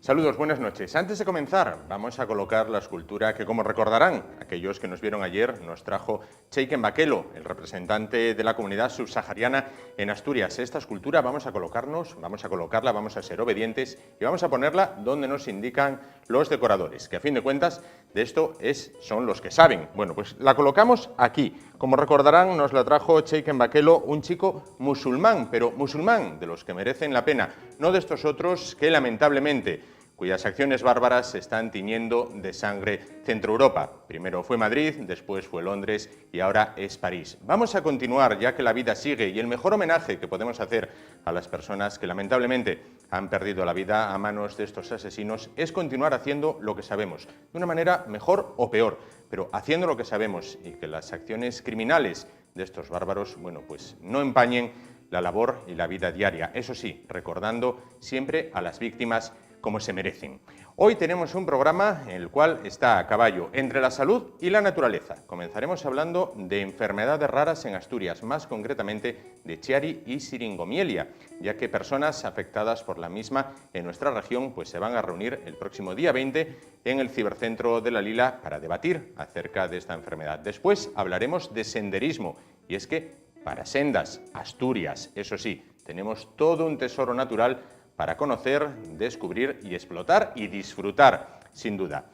Saludos, buenas noches. Antes de comenzar, vamos a colocar la escultura que, como recordarán, aquellos que nos vieron ayer, nos trajo Cheiken Bakelo, el representante de la comunidad subsahariana en Asturias. Esta escultura vamos a colocarla, vamos a ser obedientes y vamos a ponerla donde nos indican los decoradores, que a fin de cuentas de esto son los que saben. Bueno, pues la colocamos aquí. Como recordarán, nos la trajo Cheiken Bakelo, un chico musulmán, pero musulmán de los que merecen la pena, no de estos otros que lamentablemente cuyas acciones bárbaras se están tiñendo de sangre Centroeuropa. Primero fue Madrid, después fue Londres y ahora es París. Vamos a continuar, ya que la vida sigue, y el mejor homenaje que podemos hacer a las personas que lamentablemente han perdido la vida a manos de estos asesinos es continuar haciendo lo que sabemos, de una manera mejor o peor, pero haciendo lo que sabemos y que las acciones criminales de estos bárbaros, bueno, pues no empañen la labor y la vida diaria. Eso sí, recordando siempre a las víctimas como se merecen. Hoy tenemos un programa en el cual está a caballo entre la salud y la naturaleza. Comenzaremos hablando de enfermedades raras en Asturias, más concretamente de Chiari y Siringomielia, ya que personas afectadas por la misma en nuestra región pues se van a reunir el próximo día 20 en el Cibercentro de La Lila para debatir acerca de esta enfermedad. Después hablaremos de senderismo, y es que para sendas, Asturias, eso sí, tenemos todo un tesoro natural para conocer, descubrir y explotar y disfrutar, sin duda.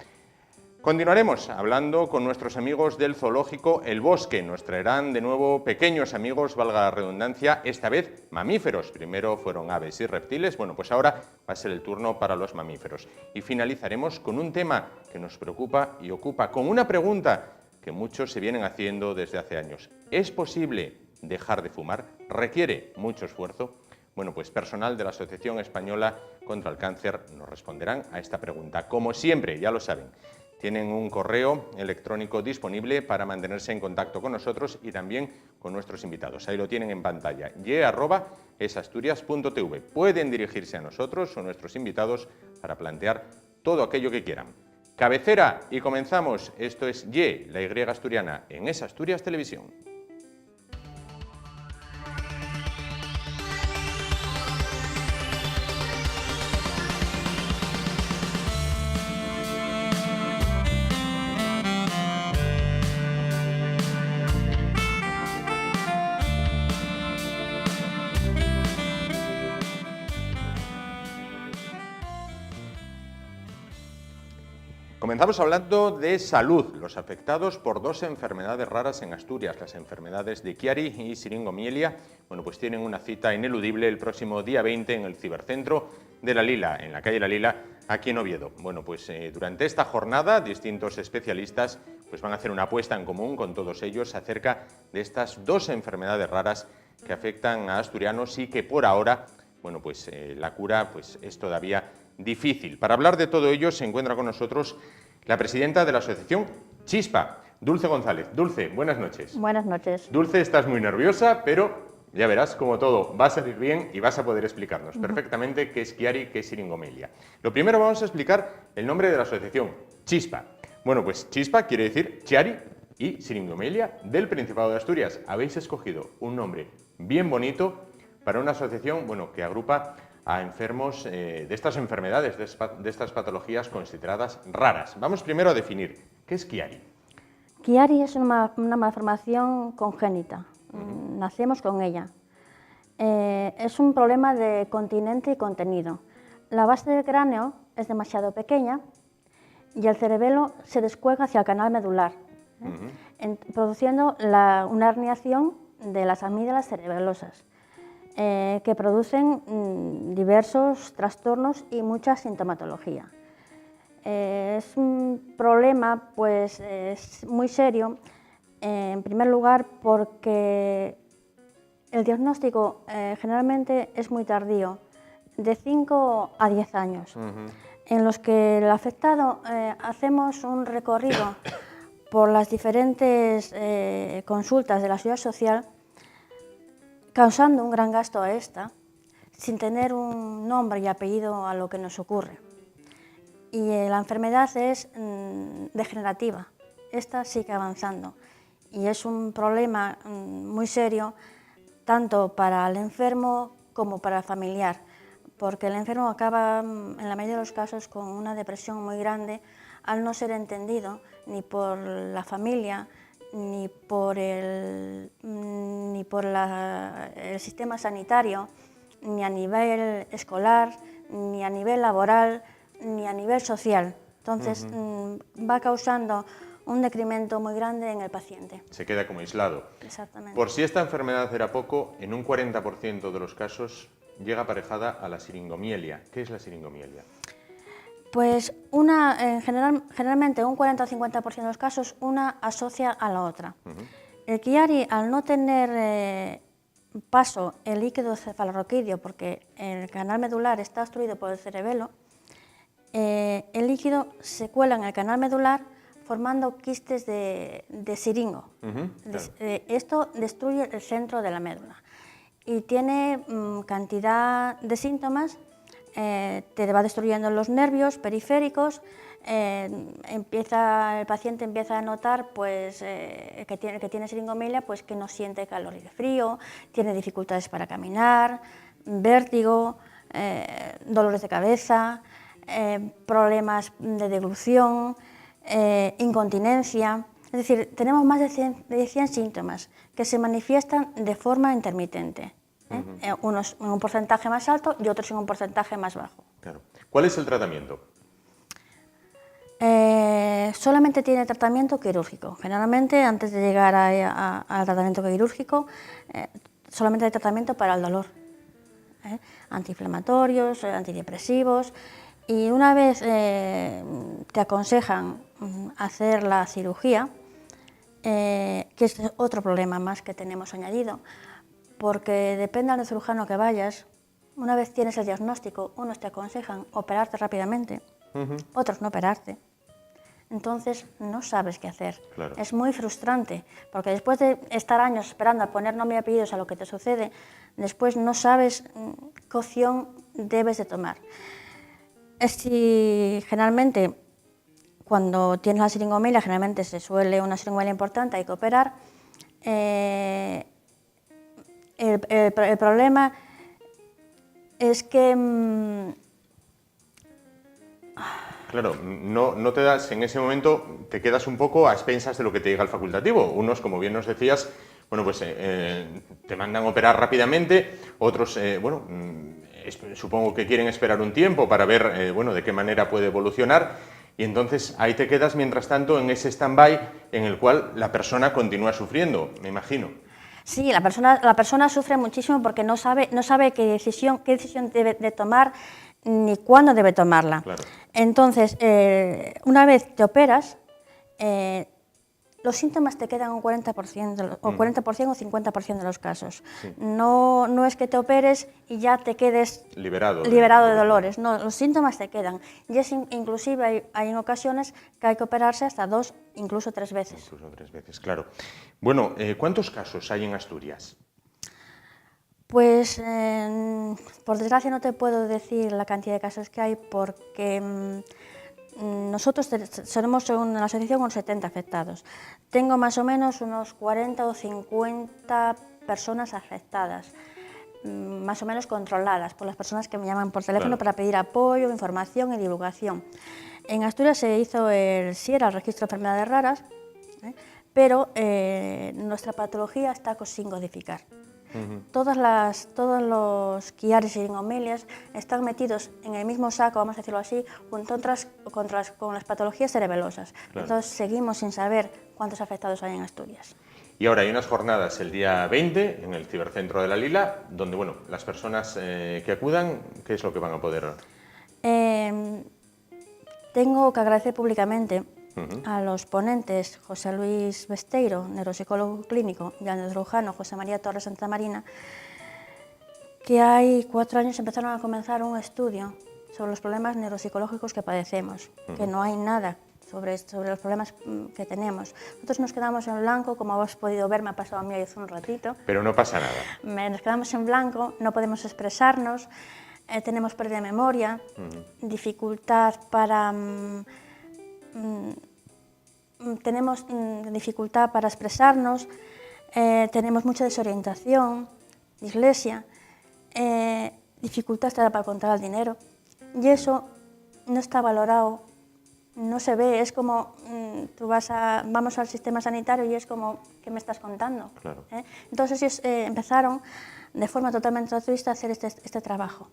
Continuaremos hablando con nuestros amigos del zoológico El Bosque. Nos traerán de nuevo pequeños amigos, valga la redundancia, esta vez mamíferos. Primero fueron aves y reptiles, bueno, pues ahora va a ser el turno para los mamíferos. Y finalizaremos con un tema que nos preocupa y ocupa, con una pregunta que muchos se vienen haciendo desde hace años. ¿Es posible dejar de fumar? ¿Requiere mucho esfuerzo? Bueno, pues personal de la Asociación Española contra el Cáncer nos responderán a esta pregunta. Como siempre, ya lo saben, tienen un correo electrónico disponible para mantenerse en contacto con nosotros y también con nuestros invitados. Ahí lo tienen en pantalla, ye@esasturias.tv. Pueden dirigirse a nosotros o a nuestros invitados para plantear todo aquello que quieran. Cabecera y comenzamos. Esto es Ye, la Y asturiana, en Es Asturias Televisión. Comenzamos hablando de salud, los afectados por dos enfermedades raras en Asturias, las enfermedades de Chiari y Siringomielia. Bueno, pues tienen una cita ineludible el próximo día 20 en el Cibercentro de La Lila, en la calle La Lila, aquí en Oviedo. Bueno, pues durante esta jornada distintos especialistas pues van a hacer una apuesta en común con todos ellos acerca de estas dos enfermedades raras que afectan a asturianos y que por ahora, bueno, pues la cura pues es todavía difícil. Para hablar de todo ello se encuentra con nosotros la presidenta de la asociación Chispa, Dulce González. Dulce, buenas noches. Buenas noches. Dulce, estás muy nerviosa, pero ya verás como todo va a salir bien y vas a poder explicarnos perfectamente qué es Chiari, qué es Siringomielia. Lo primero vamos a explicar el nombre de la asociación, Chispa. Bueno, pues Chispa quiere decir Chiari y Siringomielia del Principado de Asturias. Habéis escogido un nombre bien bonito para una asociación, bueno, que agrupa a enfermos de estas enfermedades, de estas patologías consideradas raras. Vamos primero a definir, ¿qué es Chiari? Chiari es una malformación congénita, nacemos con ella. Es un problema de continente y contenido. La base del cráneo es demasiado pequeña y el cerebelo se descuelga hacia el canal medular, produciendo una herniación de las amígdalas cerebelosas. Que producen diversos trastornos y mucha sintomatología. Es un problema pues, es muy serio, en primer lugar porque el diagnóstico generalmente es muy tardío, de 5 a 10 años, en los que el afectado hacemos un recorrido por las diferentes consultas de la Seguridad Social, causando un gran gasto a esta, sin tener un nombre y apellido a lo que nos ocurre. Y la enfermedad es degenerativa, esta sigue avanzando y es un problema muy serio tanto para el enfermo como para el familiar, porque el enfermo acaba, en la mayoría de los casos, con una depresión muy grande al no ser entendido ni por la familia, ni por el sistema sanitario, ni a nivel escolar, ni a nivel laboral, ni a nivel social. Entonces, va causando un decremento muy grande en el paciente. Se queda como aislado. Exactamente. Por si esta enfermedad era poco, en un 40% de los casos llega aparejada a la siringomielia. ¿Qué es la siringomielia? Pues generalmente un 40 o 50% de los casos una asocia a la otra. El Chiari, al no tener paso el líquido cefalorraquídeo, porque el canal medular está obstruido por el cerebelo, el líquido se cuela en el canal medular formando quistes de siringo. Claro. Esto destruye el centro de la médula y tiene cantidad de síntomas. Te va destruyendo los nervios periféricos, el paciente empieza a notar pues, que tiene siringomelia, pues que no siente calor y frío, tiene dificultades para caminar, vértigo, dolores de cabeza, problemas de deglución, incontinencia. Es decir, tenemos más de 100 síntomas que se manifiestan de forma intermitente. Unos en un porcentaje más alto y otros en un porcentaje más bajo. Claro. ¿Cuál es el tratamiento? Solamente tiene tratamiento quirúrgico. Generalmente, antes de llegar al tratamiento quirúrgico, solamente hay tratamiento para el dolor. Antiinflamatorios, antidepresivos. Y una vez te aconsejan hacer la cirugía, que es otro problema más que tenemos añadido, porque depende del cirujano que vayas, una vez tienes el diagnóstico, unos te aconsejan operarte rápidamente, otros no operarte. Entonces no sabes qué hacer. Claro. Es muy frustrante, porque después de estar años esperando a poner nombre y apellidos a lo que te sucede, después no sabes qué opción debes de tomar. Generalmente, cuando tienes la siringomelia, generalmente se suele una siringomelia importante, hay que operar. El problema es que... Claro, no te das, en ese momento te quedas un poco a expensas de lo que te diga el facultativo. Unos, como bien nos decías, bueno, pues te mandan a operar rápidamente, otros, supongo que quieren esperar un tiempo para ver, de qué manera puede evolucionar, y entonces ahí te quedas, mientras tanto, en ese stand-by en el cual la persona continúa sufriendo, me imagino. Sí, la persona sufre muchísimo porque no sabe qué decisión debe de tomar ni cuándo debe tomarla. Claro. Entonces, una vez te operas, los síntomas te quedan un 40% o 40% o 50% de los casos. Sí. No es que te operes y ya te quedes liberado de dolores. No, los síntomas te quedan. Y inclusive hay en ocasiones que hay que operarse hasta 2, incluso 3 veces. Incluso 3 veces, claro. Bueno, ¿cuántos casos hay en Asturias? Pues, por desgracia, no te puedo decir la cantidad de casos que hay porque nosotros somos una asociación con 70 afectados. Tengo más o menos unos 40 o 50 personas afectadas, más o menos controladas por las personas que me llaman por teléfono, claro, para pedir apoyo, información y divulgación. En Asturias se hizo el SIERA, el Registro de Enfermedades Raras, pero nuestra patología está sin codificar. Todos los Chiaris y siringomelias están metidos en el mismo saco, vamos a decirlo así, con las patologías cerebelosas. Claro. Entonces seguimos sin saber cuántos afectados hay en Asturias. Y ahora hay unas jornadas el día 20 en el Cibercentro de La Lila, donde las personas que acudan, ¿qué es lo que van a poder? Tengo que agradecer públicamente a los ponentes José Luis Besteiro, neuropsicólogo clínico, y al neurocirujano José María Torres Santamarina, que hay 4 años empezaron a comenzar un estudio sobre los problemas neuropsicológicos que padecemos, que no hay nada sobre los problemas que tenemos. Nosotros nos quedamos en blanco, como habéis podido ver, me ha pasado a mí hace un ratito. Pero no pasa nada. Nos quedamos en blanco, no podemos expresarnos, tenemos pérdida de memoria, dificultad para... tenemos dificultad para expresarnos, tenemos mucha desorientación, dislexia. dificultad para contar el dinero. Y eso no está valorado, no se ve, es como vamos al sistema sanitario y es como, ¿qué me estás contando? Claro. Entonces ellos empezaron de forma totalmente altruista a hacer este trabajo.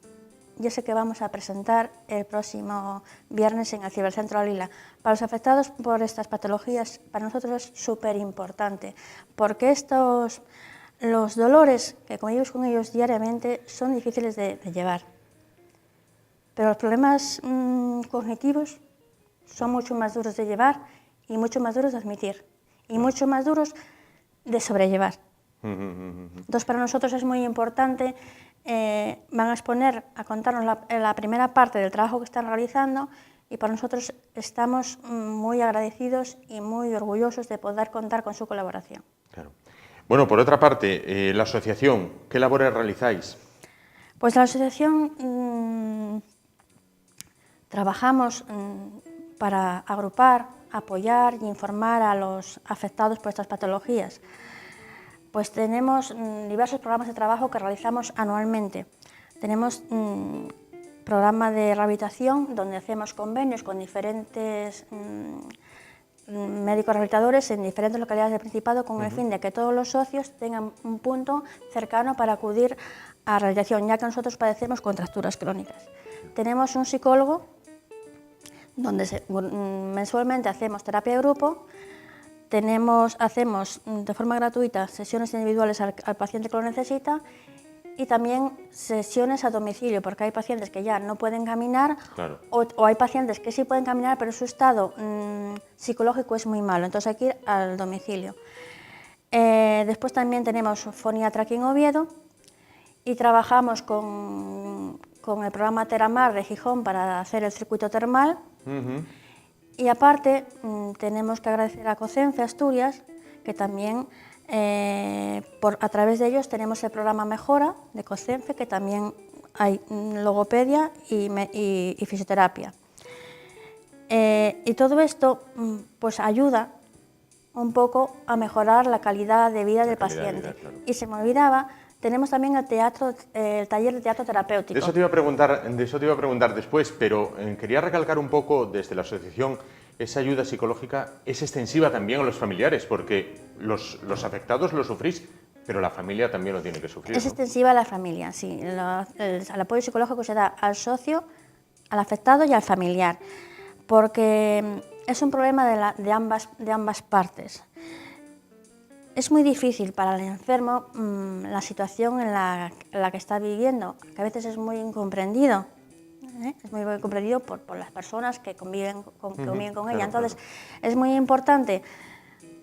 Yo sé que vamos a presentar el próximo viernes en el Cibercentro Alila. Para los afectados por estas patologías, para nosotros es súper importante, porque los dolores que convivimos con ellos diariamente son difíciles de llevar. Pero los problemas cognitivos son mucho más duros de llevar y mucho más duros de admitir y mucho más duros de sobrellevar. Entonces, para nosotros es muy importante, van a exponer, a contarnos la primera parte del trabajo que están realizando y para nosotros estamos muy agradecidos y muy orgullosos de poder contar con su colaboración. Claro. Bueno, por otra parte, la asociación, ¿qué labores realizáis? Pues la asociación trabajamos para agrupar, apoyar y informar a los afectados por estas patologías. Pues tenemos diversos programas de trabajo que realizamos anualmente. Tenemos programa de rehabilitación donde hacemos convenios con diferentes médicos rehabilitadores en diferentes localidades del Principado con el fin de que todos los socios tengan un punto cercano para acudir a rehabilitación, ya que nosotros padecemos contracturas crónicas. Tenemos un psicólogo donde mensualmente hacemos terapia de grupo, hacemos de forma gratuita sesiones individuales al paciente que lo necesita y también sesiones a domicilio, porque hay pacientes que ya no pueden caminar, claro, o hay pacientes que sí pueden caminar, pero su estado psicológico es muy malo, entonces hay que ir al domicilio. Después también tenemos Foniatra aquí en Oviedo y trabajamos con el programa Teramar de Gijón para hacer el circuito termal. Y aparte tenemos que agradecer a COCENFE Asturias, que también a través de ellos tenemos el programa Mejora de COCENFE, que también hay logopedia y fisioterapia. Y todo esto pues ayuda un poco a mejorar la calidad de vida del paciente. Claro. Y se me olvidaba, tenemos también el taller de teatro terapéutico. De eso te iba a preguntar después, pero quería recalcar un poco desde la asociación, esa ayuda psicológica es extensiva también a los familiares, porque los afectados lo sufrís, pero la familia también lo tiene que sufrir. Es ¿no? extensiva a la familia, sí. El apoyo psicológico se da al socio, al afectado y al familiar, porque es un problema de ambas partes. Es muy difícil para el enfermo la situación en la que está viviendo, que a veces es muy incomprendido. Es muy incomprendido por las personas que conviven con ella. Entonces, es muy importante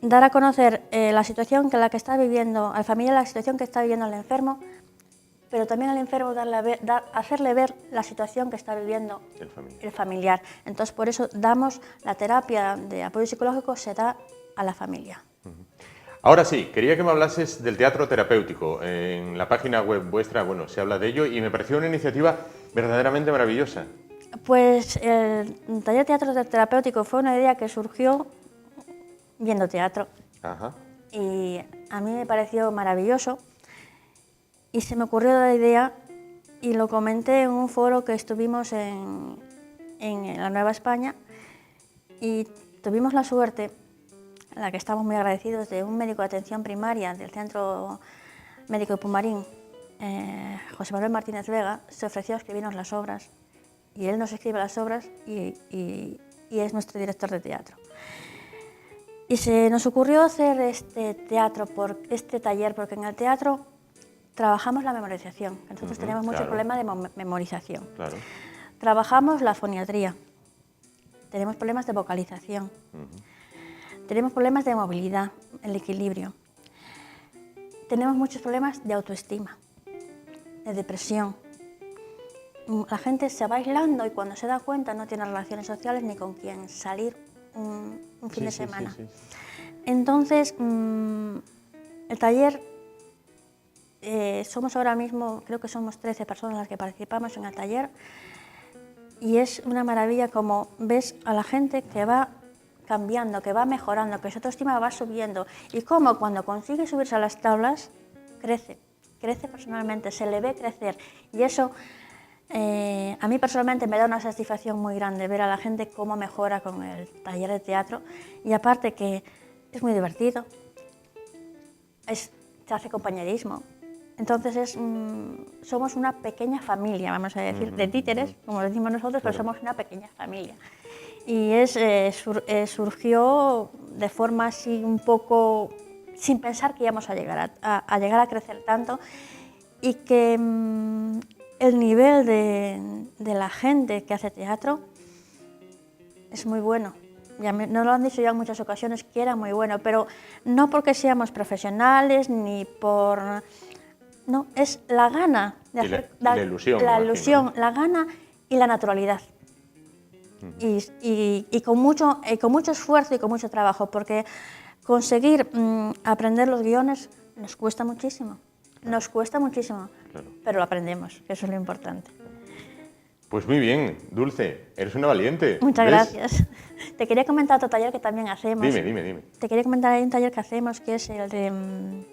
dar a conocer la situación en la que está viviendo al familiar, la situación que está viviendo el enfermo, pero también al enfermo hacerle ver la situación que está viviendo el familiar. Entonces, por eso damos la terapia de apoyo psicológico, se da a la familia. Ahora sí, quería que me hablases del teatro terapéutico. En la página web vuestra, bueno, se habla de ello y me pareció una iniciativa verdaderamente maravillosa. Pues el taller de teatro terapéutico fue una idea que surgió viendo teatro. Ajá. Y a mí me pareció maravilloso y se me ocurrió la idea y lo comenté en un foro que estuvimos en la Nueva España y tuvimos la suerte, a la que estamos muy agradecidos, de un médico de atención primaria del Centro Médico de Pumarín, José Manuel Martínez Vega, se ofreció a escribirnos las obras y él nos escribe las obras y es nuestro director de teatro. Y se nos ocurrió hacer este taller, porque en el teatro trabajamos la memorización. Nosotros tenemos mucho problema de memorización. Claro. Trabajamos la foniatría, tenemos problemas de vocalización, tenemos problemas de movilidad, el equilibrio. Tenemos muchos problemas de autoestima, de depresión. La gente se va aislando y cuando se da cuenta no tiene relaciones sociales ni con quien salir un fin de semana. Sí. Entonces, el taller, somos ahora mismo, creo que somos 13 personas las que participamos en el taller y es una maravilla como ves a la gente que va cambiando, que va mejorando, que su autoestima va subiendo y cómo cuando consigue subirse a las tablas, crece. crece personalmente, se le ve crecer. Y eso a mí personalmente me da una satisfacción muy grande ver a la gente cómo mejora con el taller de teatro. Y aparte que es muy divertido, se hace compañerismo. Entonces somos una pequeña familia, vamos a decir, de títeres, como decimos nosotros, pero somos una pequeña familia. Y surgió de forma así un poco sin pensar que íbamos a llegar a crecer tanto, y que el nivel de la gente que hace teatro es muy bueno. Ya nos lo han dicho ya en muchas ocasiones que era muy bueno, pero no porque seamos profesionales ni por... No, es la gana de hacer... La ilusión. La ilusión, la gana y la naturalidad. Y con mucho esfuerzo y con mucho trabajo, porque conseguir aprender los guiones nos cuesta muchísimo. Nos cuesta muchísimo, pero lo aprendemos, que eso es lo importante. Pues muy bien, Dulce, eres una valiente. Muchas gracias. Te quería comentar otro taller que también hacemos. Dime. Te quería comentar, hay un taller que hacemos que es el de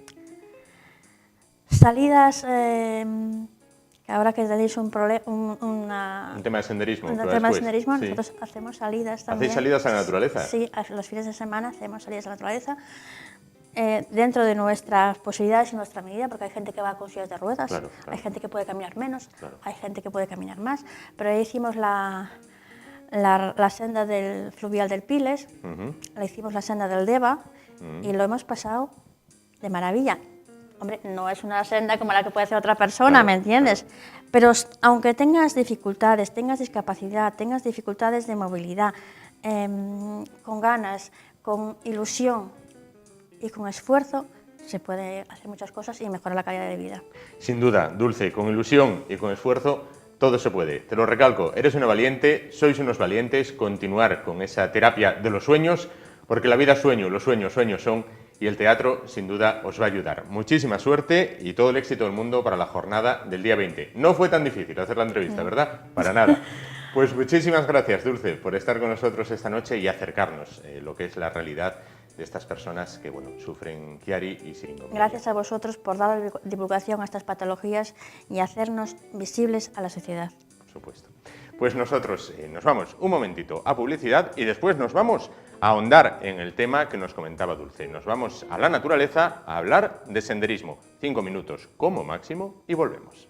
salidas, que ahora que tenéis un tema de senderismo. Sí. Nosotros hacemos salidas también. ¿Hacéis salidas a la naturaleza? Sí, los fines de semana hacemos salidas a la naturaleza. Dentro de nuestras posibilidades y nuestra medida, porque hay gente que va con sillas de ruedas, hay gente que puede caminar menos, hay gente que puede caminar más, pero ahí hicimos la senda del fluvial del Piles, le hicimos la senda del Deva y lo hemos pasado de maravilla. Hombre, no es una senda como la que puede hacer otra persona, ¿me entiendes? Pero aunque tengas dificultades, tengas discapacidad, tengas dificultades de movilidad, con ganas, con ilusión y con esfuerzo, se puede hacer muchas cosas y mejorar la calidad de vida. Sin duda, Dulce, con ilusión y con esfuerzo, todo se puede. Te lo recalco, eres una valiente, sois unos valientes, continuar con esa terapia de los sueños, porque la vida es sueño, los sueños son, y el teatro, sin duda, os va a ayudar. Muchísima suerte y todo el éxito del mundo para la jornada del día 20. No fue tan difícil hacer la entrevista, ¿verdad? Para nada. Pues muchísimas gracias, Dulce, por estar con nosotros esta noche y acercarnos lo que es la realidad de estas personas que sufren Chiari y síndrome. Gracias a vosotros por dar divulgación a estas patologías y hacernos visibles a la sociedad. Por supuesto. Pues nosotros nos vamos un momentito a publicidad y después nos vamos a ahondar en el tema que nos comentaba Dulce. Nos vamos a la naturaleza a hablar de senderismo. 5 minutos como máximo y volvemos.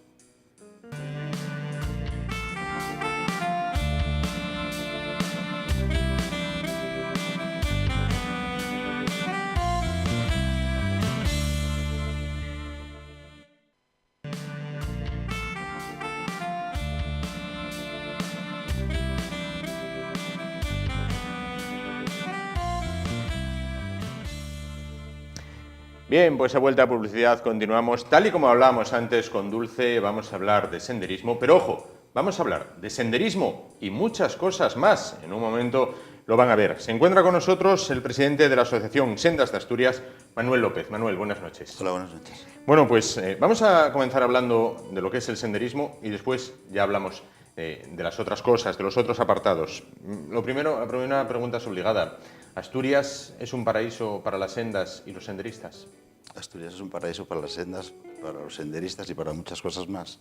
Bien, pues a vuelta a publicidad continuamos. Tal y como hablábamos antes con Dulce, vamos a hablar de senderismo, pero ojo, vamos a hablar de senderismo y muchas cosas más. En un momento lo van a ver. Se encuentra con nosotros el presidente de la Asociación Sendas de Asturias, Manuel López. Manuel, buenas noches. Hola, buenas noches. Bueno, pues vamos a comenzar hablando de lo que es el senderismo y después ya hablamos de las otras cosas, de los otros apartados. Lo primero, la primera pregunta es obligada. ¿Asturias es un paraíso para las sendas y los senderistas? Asturias es un paraíso para las sendas, para los senderistas y para muchas cosas más.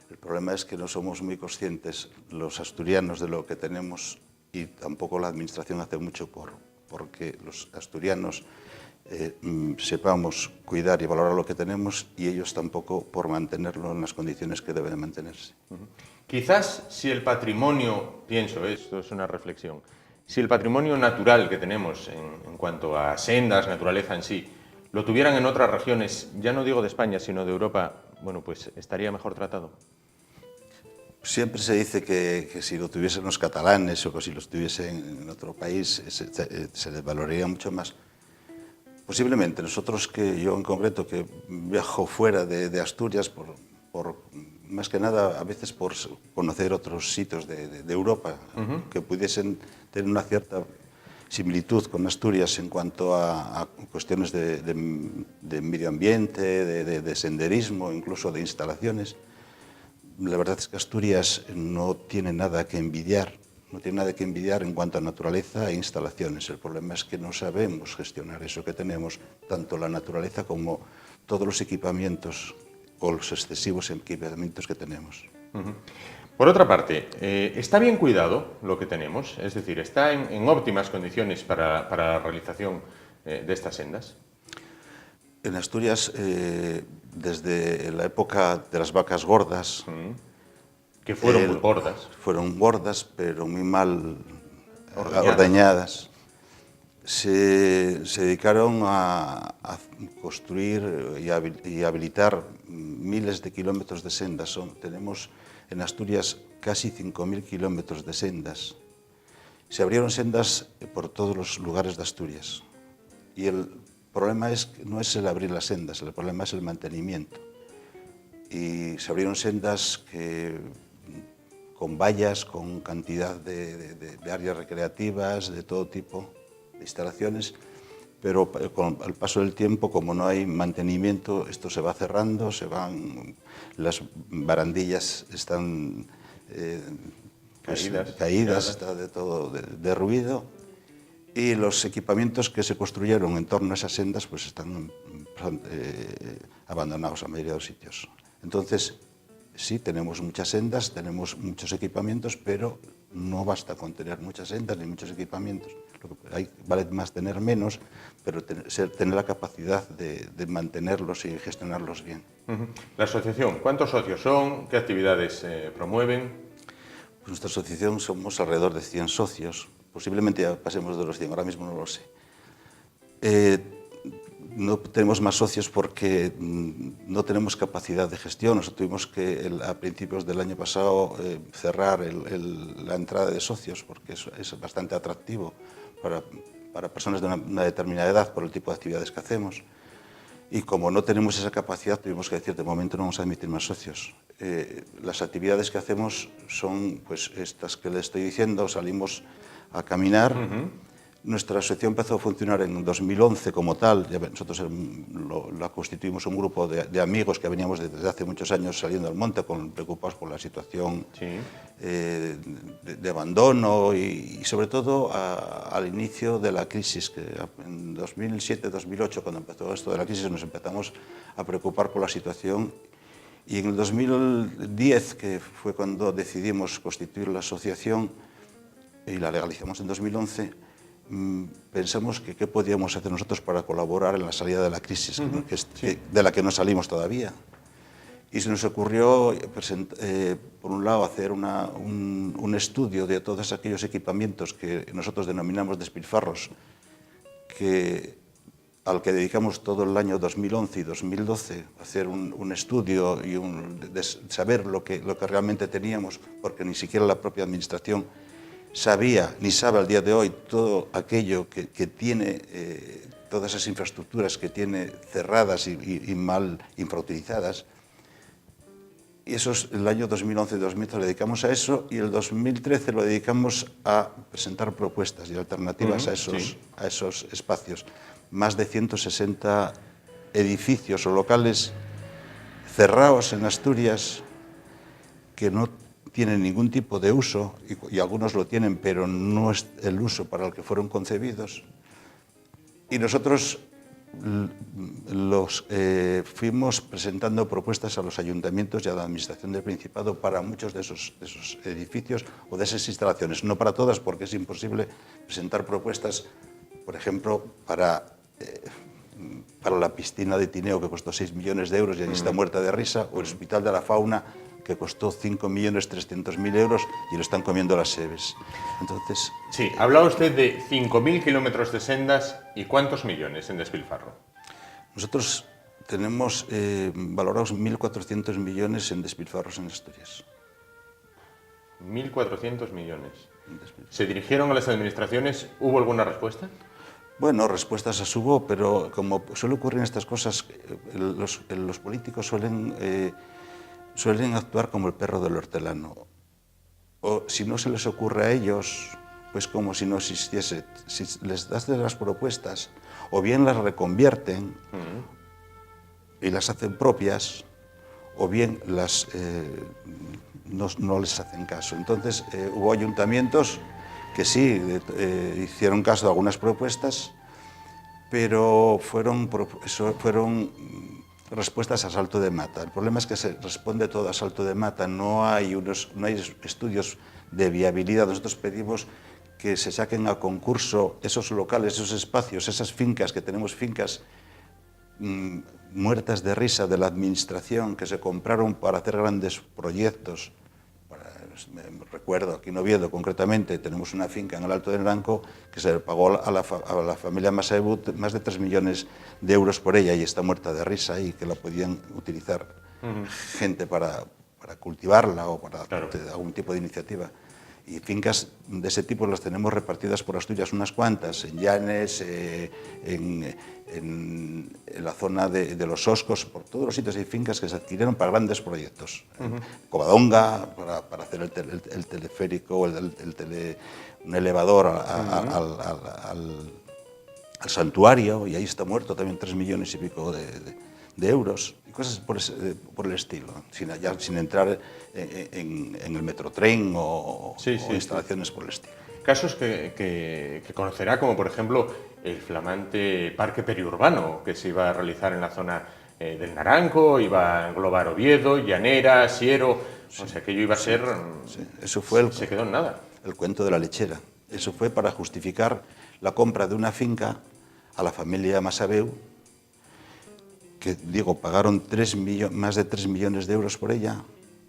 El problema es que no somos muy conscientes los asturianos de lo que tenemos y tampoco la administración hace mucho porque los asturianos sepamos cuidar y valorar lo que tenemos y ellos tampoco por mantenerlo en las condiciones que deben mantenerse. Quizás si el patrimonio, pienso, esto es una reflexión, si el patrimonio natural que tenemos en cuanto a sendas, naturaleza en sí, lo tuvieran en otras regiones, ya no digo de España, sino de Europa, bueno, pues estaría mejor tratado. Siempre se dice que si lo tuviesen los catalanes o que si los tuviesen en otro país se les valoraría mucho más. Posiblemente, yo en concreto que viajo fuera de Asturias por más que nada a veces por conocer otros sitios de Europa que pudiesen tener una cierta similitud con Asturias en cuanto a cuestiones de medio ambiente, de senderismo, incluso de instalaciones. La verdad es que Asturias no tiene nada que envidiar, en cuanto a naturaleza e instalaciones. El problema es que no sabemos gestionar eso que tenemos, tanto la naturaleza como todos los equipamientos o los excesivos equipamientos que tenemos. Por otra parte, ¿está bien cuidado lo que tenemos? Es decir, ¿está en óptimas condiciones para la realización de estas sendas? En Asturias, desde la época de las vacas gordas, que fueron muy gordas. Fueron gordas, pero muy mal ordeñadas. Se dedicaron a construir y habilitar miles de kilómetros de sendas. Tenemos en Asturias casi 5.000 kilómetros de sendas. Se abrieron sendas por todos los lugares de Asturias. Y el problema no es el abrir las sendas, el problema es el mantenimiento. Y se abrieron sendas con vallas, con cantidad de áreas recreativas, de todo tipo de instalaciones, pero al paso del tiempo, como no hay mantenimiento, esto se va cerrando, las barandillas están caídas, está de todo derruido, y los equipamientos que se construyeron en torno a esas sendas pues están abandonados a la mayoría de los sitios. Entonces, sí, tenemos muchas sendas, tenemos muchos equipamientos, pero no basta con tener muchas sendas ni muchos equipamientos. Vale más tener menos, pero tener la capacidad de mantenerlos y gestionarlos bien. La asociación, ¿cuántos socios son? ¿Qué actividades promueven? Pues nuestra asociación somos alrededor de 100 socios. Posiblemente ya pasemos de los 100, ahora mismo no lo sé. No tenemos más socios porque no tenemos capacidad de gestión. Nosotros tuvimos que, a principios del año pasado, cerrar la entrada de socios porque es bastante atractivo para personas de una determinada edad por el tipo de actividades que hacemos. Y como no tenemos esa capacidad, tuvimos que decir, de momento no vamos a admitir más socios. Las actividades que hacemos son pues estas que le estoy diciendo. Salimos a caminar. Nuestra asociación empezó a funcionar en 2011 como tal. Nosotros la constituimos un grupo de amigos que veníamos desde hace muchos años saliendo al monte preocupados por la situación de abandono y sobre todo al inicio de la crisis, que en 2007-2008, cuando empezó esto de la crisis, nos empezamos a preocupar por la situación. Y en el 2010, que fue cuando decidimos constituir la asociación y la legalizamos en 2011, pensamos que qué podíamos hacer nosotros para colaborar en la salida de la crisis, de la que no salimos todavía. Y se nos ocurrió, por un lado, hacer un estudio de todos aquellos equipamientos que nosotros denominamos despilfarros, al que dedicamos todo el año 2011 y 2012, hacer un estudio y de saber lo que realmente teníamos, porque ni siquiera la propia administración sabía ni sabe al día de hoy todo aquello que tiene, todas esas infraestructuras que tiene cerradas y mal infrautilizadas. Y eso es el año 2011 y 2012 lo dedicamos a eso, y el 2013 lo dedicamos a presentar propuestas y alternativas a esos espacios. Más de 160 edificios o locales cerrados en Asturias que no tienen ningún tipo de uso, y algunos lo tienen, pero no es el uso para el que fueron concebidos. Y nosotros fuimos presentando propuestas a los ayuntamientos y a la Administración del Principado para muchos de esos edificios o de esas instalaciones. No para todas, porque es imposible presentar propuestas, por ejemplo, para la piscina de Tineo, que costó 6 millones de euros y allí está muerta de risa, o el Hospital de la Fauna, que costó 5.300.000 euros y lo están comiendo las sebes. Entonces, sí, hablaba usted de 5.000 kilómetros de sendas y ¿cuántos millones en despilfarro? Nosotros tenemos valorados 1.400 millones en despilfarros en Asturias. 1.400 millones. ¿Se dirigieron a las administraciones? ¿Hubo alguna respuesta? Bueno, respuestas las hubo, pero como suele ocurrir en estas cosas, los políticos suelen actuar como el perro del hortelano. O si no se les ocurre a ellos, pues como si no existiese. Si les das las propuestas, o bien las reconvierten y las hacen propias, o bien no les hacen caso. Entonces hubo ayuntamientos que sí hicieron caso de algunas propuestas, pero fueron respuestas a salto de mata. El problema es que se responde todo a salto de mata, no hay estudios de viabilidad. Nosotros pedimos que se saquen a concurso esos locales, esos espacios, esas fincas, que tenemos fincas muertas de risa de la administración, que se compraron para hacer grandes proyectos. Me recuerdo, aquí en Oviedo concretamente, tenemos una finca en el Alto del Ranco que se le pagó a la familia Massaebut más de 3 millones de euros por ella y está muerta de risa y que la podían utilizar gente para cultivarla o para algún tipo de iniciativa. Y fincas de ese tipo las tenemos repartidas por Asturias unas cuantas, en Llanes, en la zona de los Oscos, por todos los sitios hay fincas que se adquirieron para grandes proyectos. Covadonga, para hacer el teleférico, un elevador al santuario, y ahí está muerto también 3 millones y pico de euros, y cosas por el estilo, sin entrar en el metrotren o instalaciones por el estilo. Casos que conocerá, como por ejemplo el flamante parque periurbano que se iba a realizar en la zona del Naranco, iba a englobar Oviedo, Llanera, Siero, o sea, aquello iba a ser... Sí. Eso fue se quedó en nada. El cuento de la lechera. Eso fue para justificar la compra de una finca a la familia Masabeu, que pagaron más de 3 millones de euros por ella,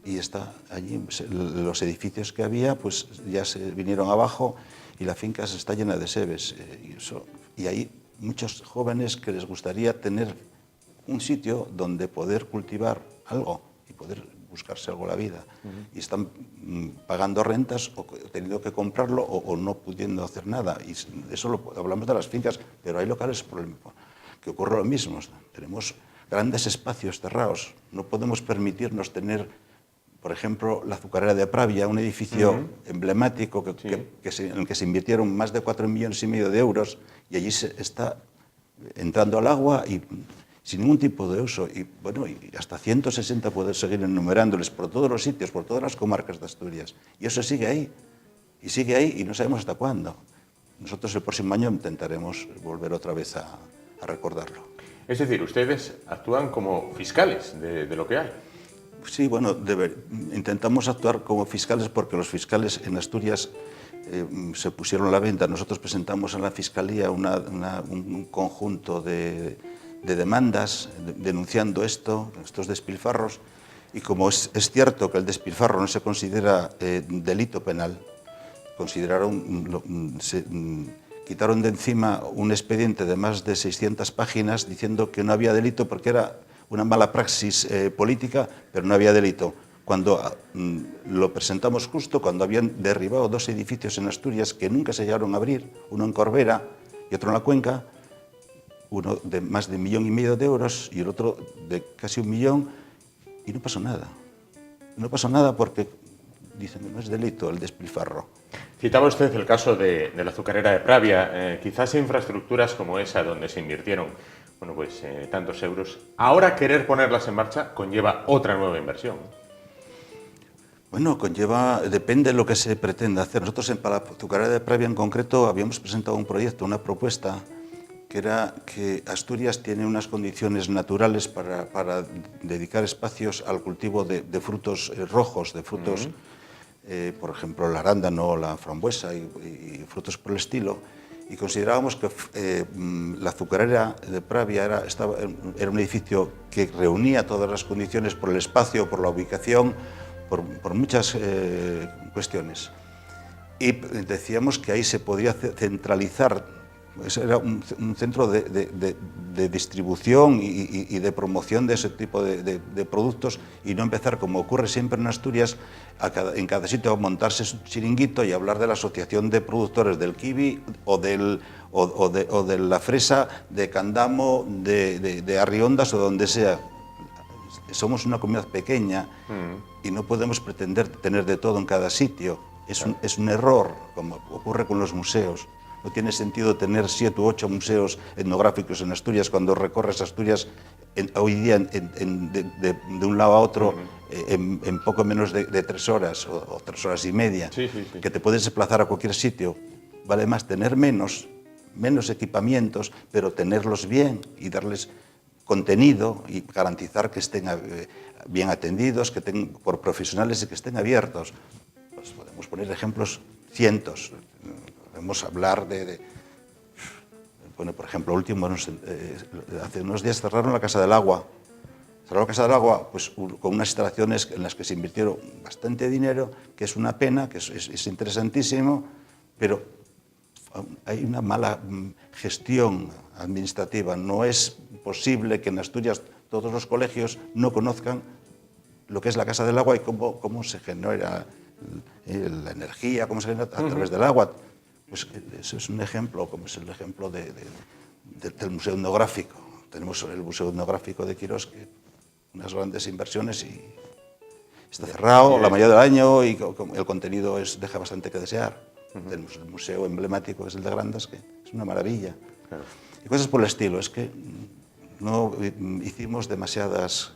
y está allí, los edificios que había pues ya se vinieron abajo y la finca está llena de sebes, y hay muchos jóvenes que les gustaría tener un sitio donde poder cultivar algo y poder buscarse algo la vida, y están pagando rentas o teniendo que comprarlo o no pudiendo hacer nada. Y eso hablamos de las fincas, pero hay locales que ocurre lo mismo. Tenemos grandes espacios cerrados, no podemos permitirnos tener, por ejemplo, la azucarera de Pravia, un edificio emblemático en el que se invirtieron más de 4,5 millones de euros, y allí se está entrando al agua y sin ningún tipo de uso, y bueno, y hasta 160 puedo seguir enumerándoles por todos los sitios, por todas las comarcas de Asturias, y eso sigue ahí y no sabemos hasta cuándo. Nosotros el próximo año intentaremos volver otra vez a recordarlo. Es decir, ustedes actúan como fiscales de lo que hay. Sí, bueno, intentamos actuar como fiscales porque los fiscales en Asturias se pusieron a la venta. Nosotros presentamos a la Fiscalía un conjunto de demandas denunciando estos despilfarros, y como es cierto que el despilfarro no se considera delito penal, quitaron de encima un expediente de más de 600 páginas diciendo que no había delito porque era una mala praxis política, pero no había delito. Cuando lo presentamos justo cuando habían derribado 2 edificios en Asturias que nunca se llegaron a abrir, uno en Corbera y otro en la Cuenca, uno de más de 1,5 millones de euros y el otro de casi 1 millón, y no pasó nada. No pasó nada porque dicen, no es delito el despilfarro. Citaba usted el caso de la azucarera de Pravia. Quizás infraestructuras como esa, donde se invirtieron tantos euros, ahora querer ponerlas en marcha conlleva otra nueva inversión. Bueno, depende de lo que se pretenda hacer. Nosotros para la azucarera de Pravia en concreto habíamos presentado un proyecto, una propuesta, que era que Asturias tiene unas condiciones naturales para dedicar espacios al cultivo de frutos rojos, de frutos, por ejemplo, el arándano, la frambuesa y frutos por el estilo, y considerábamos que la azucarera de Pravia era un edificio que reunía todas las condiciones por el espacio, por la ubicación, por muchas cuestiones. Y decíamos que ahí se podía centralizar. Era un centro de distribución y de promoción de ese tipo de productos, y no empezar, como ocurre siempre en Asturias, en cada sitio a montarse su chiringuito y hablar de la asociación de productores del kiwi o de la fresa, de Candamo, de Arriondas o donde sea. Somos una comunidad pequeña y no podemos pretender tener de todo en cada sitio. Es un error, como ocurre con los museos. No tiene sentido tener 7 u 8 museos etnográficos en Asturias cuando recorres Asturias hoy día de un lado a otro en poco menos de 3 horas o 3 horas y media, que te puedes desplazar a cualquier sitio. Vale más tener menos equipamientos, pero tenerlos bien y darles contenido y garantizar que estén bien atendidos, que estén por profesionales y que estén abiertos. Pues podemos poner ejemplos cientos. Podemos hablar bueno, por ejemplo, hace unos días cerraron la Casa del Agua. Cerraron la Casa del Agua pues, con unas instalaciones en las que se invirtieron bastante dinero, que es una pena, que es interesantísimo, pero hay una mala gestión administrativa. No es posible que en Asturias todos los colegios no conozcan lo que es la Casa del Agua y cómo se genera la energía, cómo se genera a través del agua. Pues eso es un ejemplo, como es el ejemplo del Museo Etnográfico. Tenemos el Museo Etnográfico de Quirós, que unas grandes inversiones y está cerrado la mayoría del año y el contenido deja bastante que desear. Tenemos el museo emblemático, que es el de Grandas, que es una maravilla. Claro. Y cosas por el estilo. Es que no hicimos demasiadas...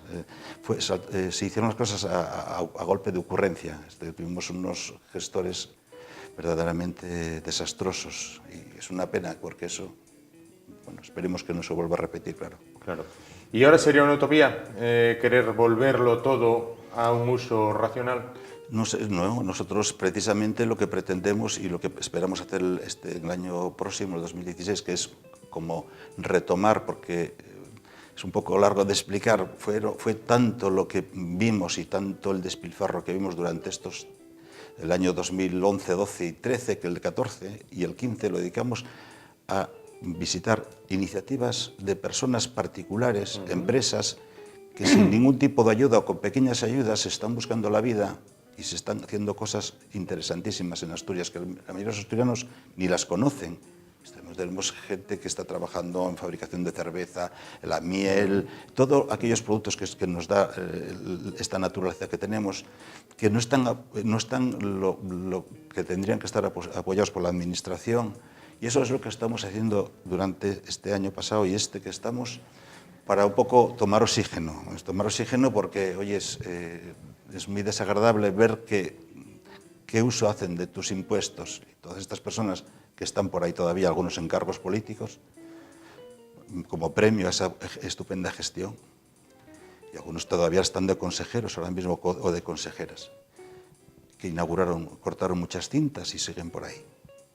se hicieron las cosas a golpe de ocurrencia. Tuvimos unos gestores verdaderamente desastrosos y es una pena porque eso, bueno, esperemos que no se vuelva a repetir, claro. Claro. ¿Y ahora sería una utopía querer volverlo todo a un uso racional? No, nosotros precisamente lo que pretendemos y lo que esperamos hacer el año próximo, el 2016, que es como retomar, porque es un poco largo de explicar, fue tanto lo que vimos y tanto el despilfarro que vimos durante el año 2011, 12 y 13, que el 14 y el 15 lo dedicamos a visitar iniciativas de personas particulares, empresas, que sin ningún tipo de ayuda o con pequeñas ayudas están buscando la vida y se están haciendo cosas interesantísimas en Asturias, que la mayoría de los asturianos ni las conocen. Tenemos gente que está trabajando en fabricación de cerveza, la miel, todos aquellos productos que nos da esta naturaleza que tenemos, que no están lo que tendrían que estar apoyados por la Administración. Y eso es lo que estamos haciendo durante este año pasado y que estamos para un poco tomar oxígeno. Tomar oxígeno porque, oye, es muy desagradable ver qué uso hacen de tus impuestos. Y todas estas personas que están por ahí todavía, algunos en cargos políticos, como premio a esa estupenda gestión. Y algunos todavía están de consejeros ahora mismo o de consejeras, que cortaron muchas cintas y siguen por ahí.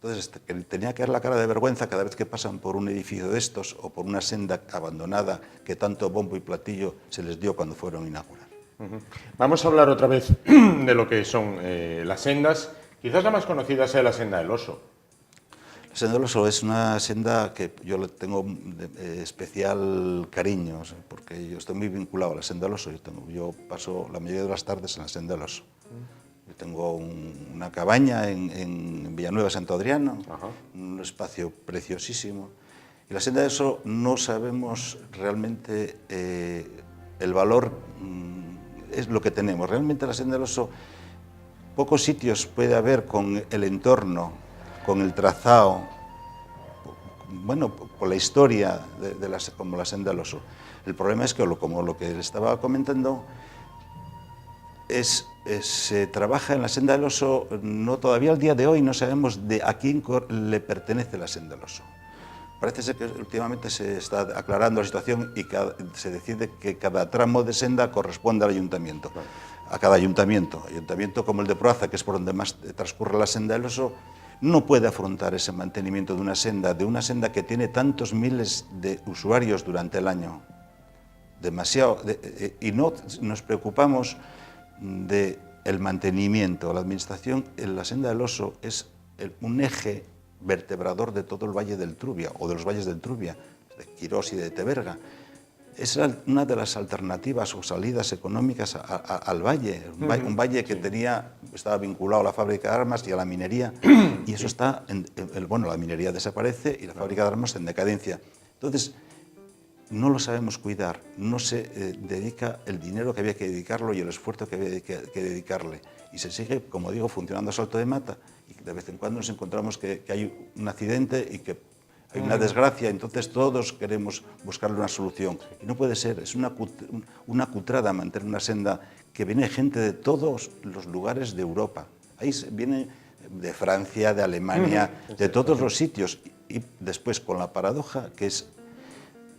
Entonces, tenía que dar la cara de vergüenza cada vez que pasan por un edificio de estos o por una senda abandonada que tanto bombo y platillo se les dio cuando fueron a inaugurar. Vamos a hablar otra vez de lo que son las sendas. Quizás la más conocida sea la Senda del Oso. La Senda del Oso es una senda que yo le tengo especial cariño, porque yo estoy muy vinculado a la Senda del Oso. Yo paso la mayoría de las tardes en la Senda del Oso. Yo tengo una cabaña en Villanueva de Santo Adriano, un espacio preciosísimo. Y la Senda del Oso no sabemos realmente el valor, es lo que tenemos. Realmente la Senda del Oso, pocos sitios puede haber con el entorno, con el trazado, bueno, por la historia como la Senda del Oso. El problema es que, como lo que estaba comentando, se trabaja en la Senda del Oso, todavía al día de hoy no sabemos a quién le pertenece la Senda del Oso. Parece ser que últimamente se está aclarando la situación y se decide que cada tramo de senda corresponde al ayuntamiento. A cada ayuntamiento como el de Proaza, que es por donde más transcurre la Senda del Oso, no puede afrontar ese mantenimiento de una senda que tiene tantos miles de usuarios durante el año. Demasiado. Y no nos preocupamos del mantenimiento. La Administración en la Senda del Oso es un eje vertebrador de todo el Valle del Trubia, o de los valles del Trubia, de Quirós y de Teberga. Es una de las alternativas o salidas económicas al valle, un valle que estaba vinculado a la fábrica de armas y a la minería, y eso está, la minería desaparece y la fábrica de armas en decadencia. Entonces, no lo sabemos cuidar, no se dedica el dinero que había que dedicarlo y el esfuerzo que había que dedicarle. Y se sigue, como digo, funcionando a salto de mata, y de vez en cuando nos encontramos que hay un accidente y que hay una desgracia, entonces todos queremos buscarle una solución. Y no puede ser, es una cutrada mantener una senda que viene gente de todos los lugares de Europa. Ahí viene de Francia, de Alemania, de todos los sitios. Y después con la paradoja que es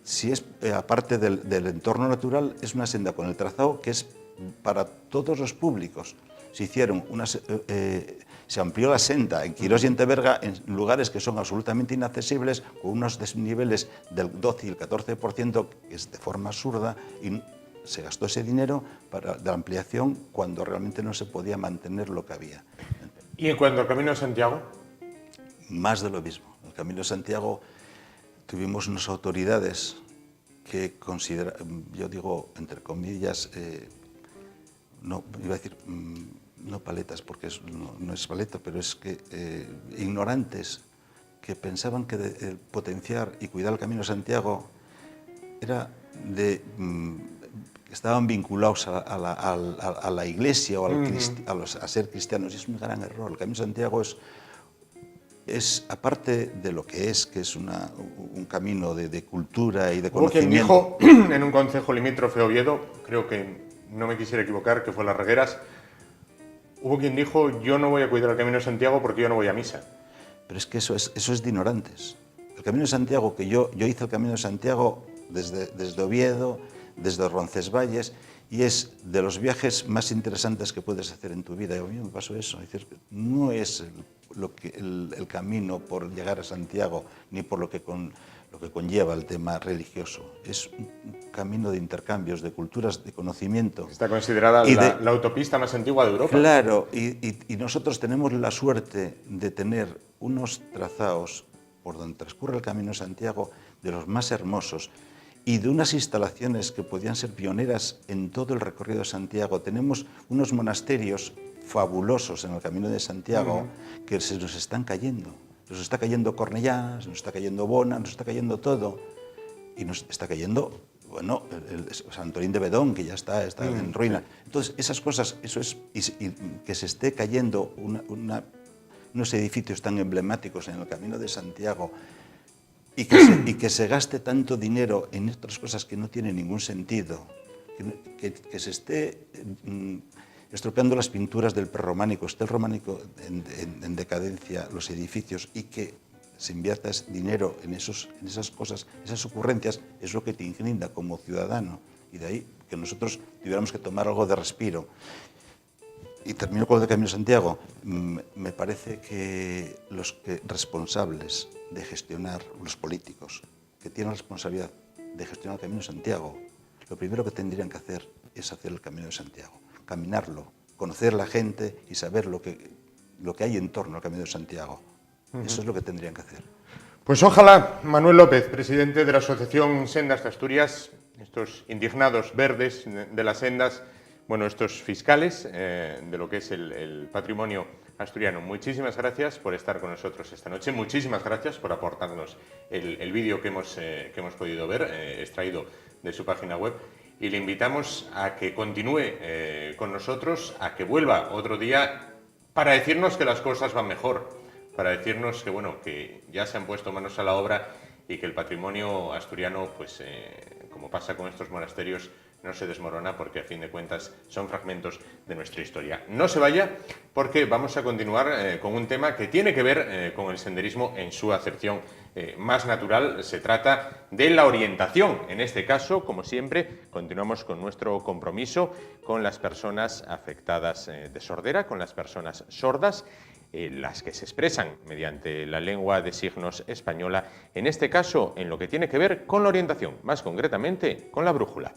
si es aparte del entorno natural, es una senda con el trazado que es para todos los públicos. Se amplió la senda en Quirós y en Teberga en lugares que son absolutamente inaccesibles, con unos desniveles del 12 y el 14%, que es de forma absurda, y se gastó ese dinero para la ampliación cuando realmente no se podía mantener lo que había. ¿Y en cuanto al Camino de Santiago? Más de lo mismo. El Camino de Santiago tuvimos unas autoridades que yo digo, entre comillas, no iba a decir no paletas, porque no es paleta, pero es que ignorantes, que pensaban que potenciar y cuidar el Camino de Santiago era estaban vinculados a la Iglesia o a ser cristianos, y es un gran error. El Camino de Santiago es aparte de lo que es un camino de cultura y de conocimiento. Hubo quien dijo en un concejo limítrofe Oviedo, creo que no me quisiera equivocar, que fue Las Regueras, hubo quien dijo: yo no voy a cuidar el Camino de Santiago porque yo no voy a misa. Pero es que eso es de ignorantes. El Camino de Santiago, que yo hice el Camino de Santiago desde Oviedo, desde Roncesvalles, y es de los viajes más interesantes que puedes hacer en tu vida. Y a mí me pasó eso. Es decir, no es el camino por llegar a Santiago, ni por lo que conlleva el tema religioso. Es un camino de intercambios, de culturas, de conocimiento. Está considerada la autopista más antigua de Europa. Claro, y nosotros tenemos la suerte de tener unos trazados por donde transcurre el Camino de Santiago de los más hermosos, y de unas instalaciones que podían ser pioneras en todo el recorrido de Santiago. Tenemos unos monasterios fabulosos en el Camino de Santiago que se nos están cayendo. Nos está cayendo Cornellá, nos está cayendo Bona, nos está cayendo todo. Y nos está cayendo, bueno, el Santorín de Bedón, que ya está en ruina. Entonces, esas cosas, y que se esté cayendo unos edificios tan emblemáticos en el Camino de Santiago, y que se gaste tanto dinero en otras cosas que no tienen ningún sentido, que se esté estropeando las pinturas del prerrománico, esté el románico en decadencia, los edificios, y que se invierta dinero en esas cosas, esas ocurrencias, es lo que te inclina como ciudadano, y de ahí que nosotros tuviéramos que tomar algo de respiro. Y termino con el Camino de Santiago. Me parece que los responsables de gestionar, los políticos que tienen responsabilidad de gestionar el Camino de Santiago, lo primero que tendrían que hacer es hacer el Camino de Santiago, caminarlo, conocer la gente y saber lo que hay en torno al Camino de Santiago. Eso es lo que tendrían que hacer. Pues ojalá Manuel López, presidente de la Asociación Sendas de Asturias, estos indignados verdes de las sendas, bueno, estos fiscales de lo que es el patrimonio asturiano. Muchísimas gracias por estar con nosotros esta noche. Muchísimas gracias por aportarnos el vídeo que hemos podido ver, extraído de su página web. Y le invitamos a que continúe con nosotros, a que vuelva otro día para decirnos que las cosas van mejor, para decirnos que, bueno, que ya se han puesto manos a la obra y que el patrimonio asturiano, pues como pasa con estos monasterios, no se desmorona, porque a fin de cuentas son fragmentos de nuestra historia. No se vaya, porque vamos a continuar con un tema que tiene que ver con el senderismo en su acepción más natural. Se trata de la orientación. En este caso, como siempre, continuamos con nuestro compromiso con las personas afectadas de sordera, con las personas sordas, las que se expresan mediante la lengua de signos española, en este caso en lo que tiene que ver con la orientación, más concretamente con la brújula.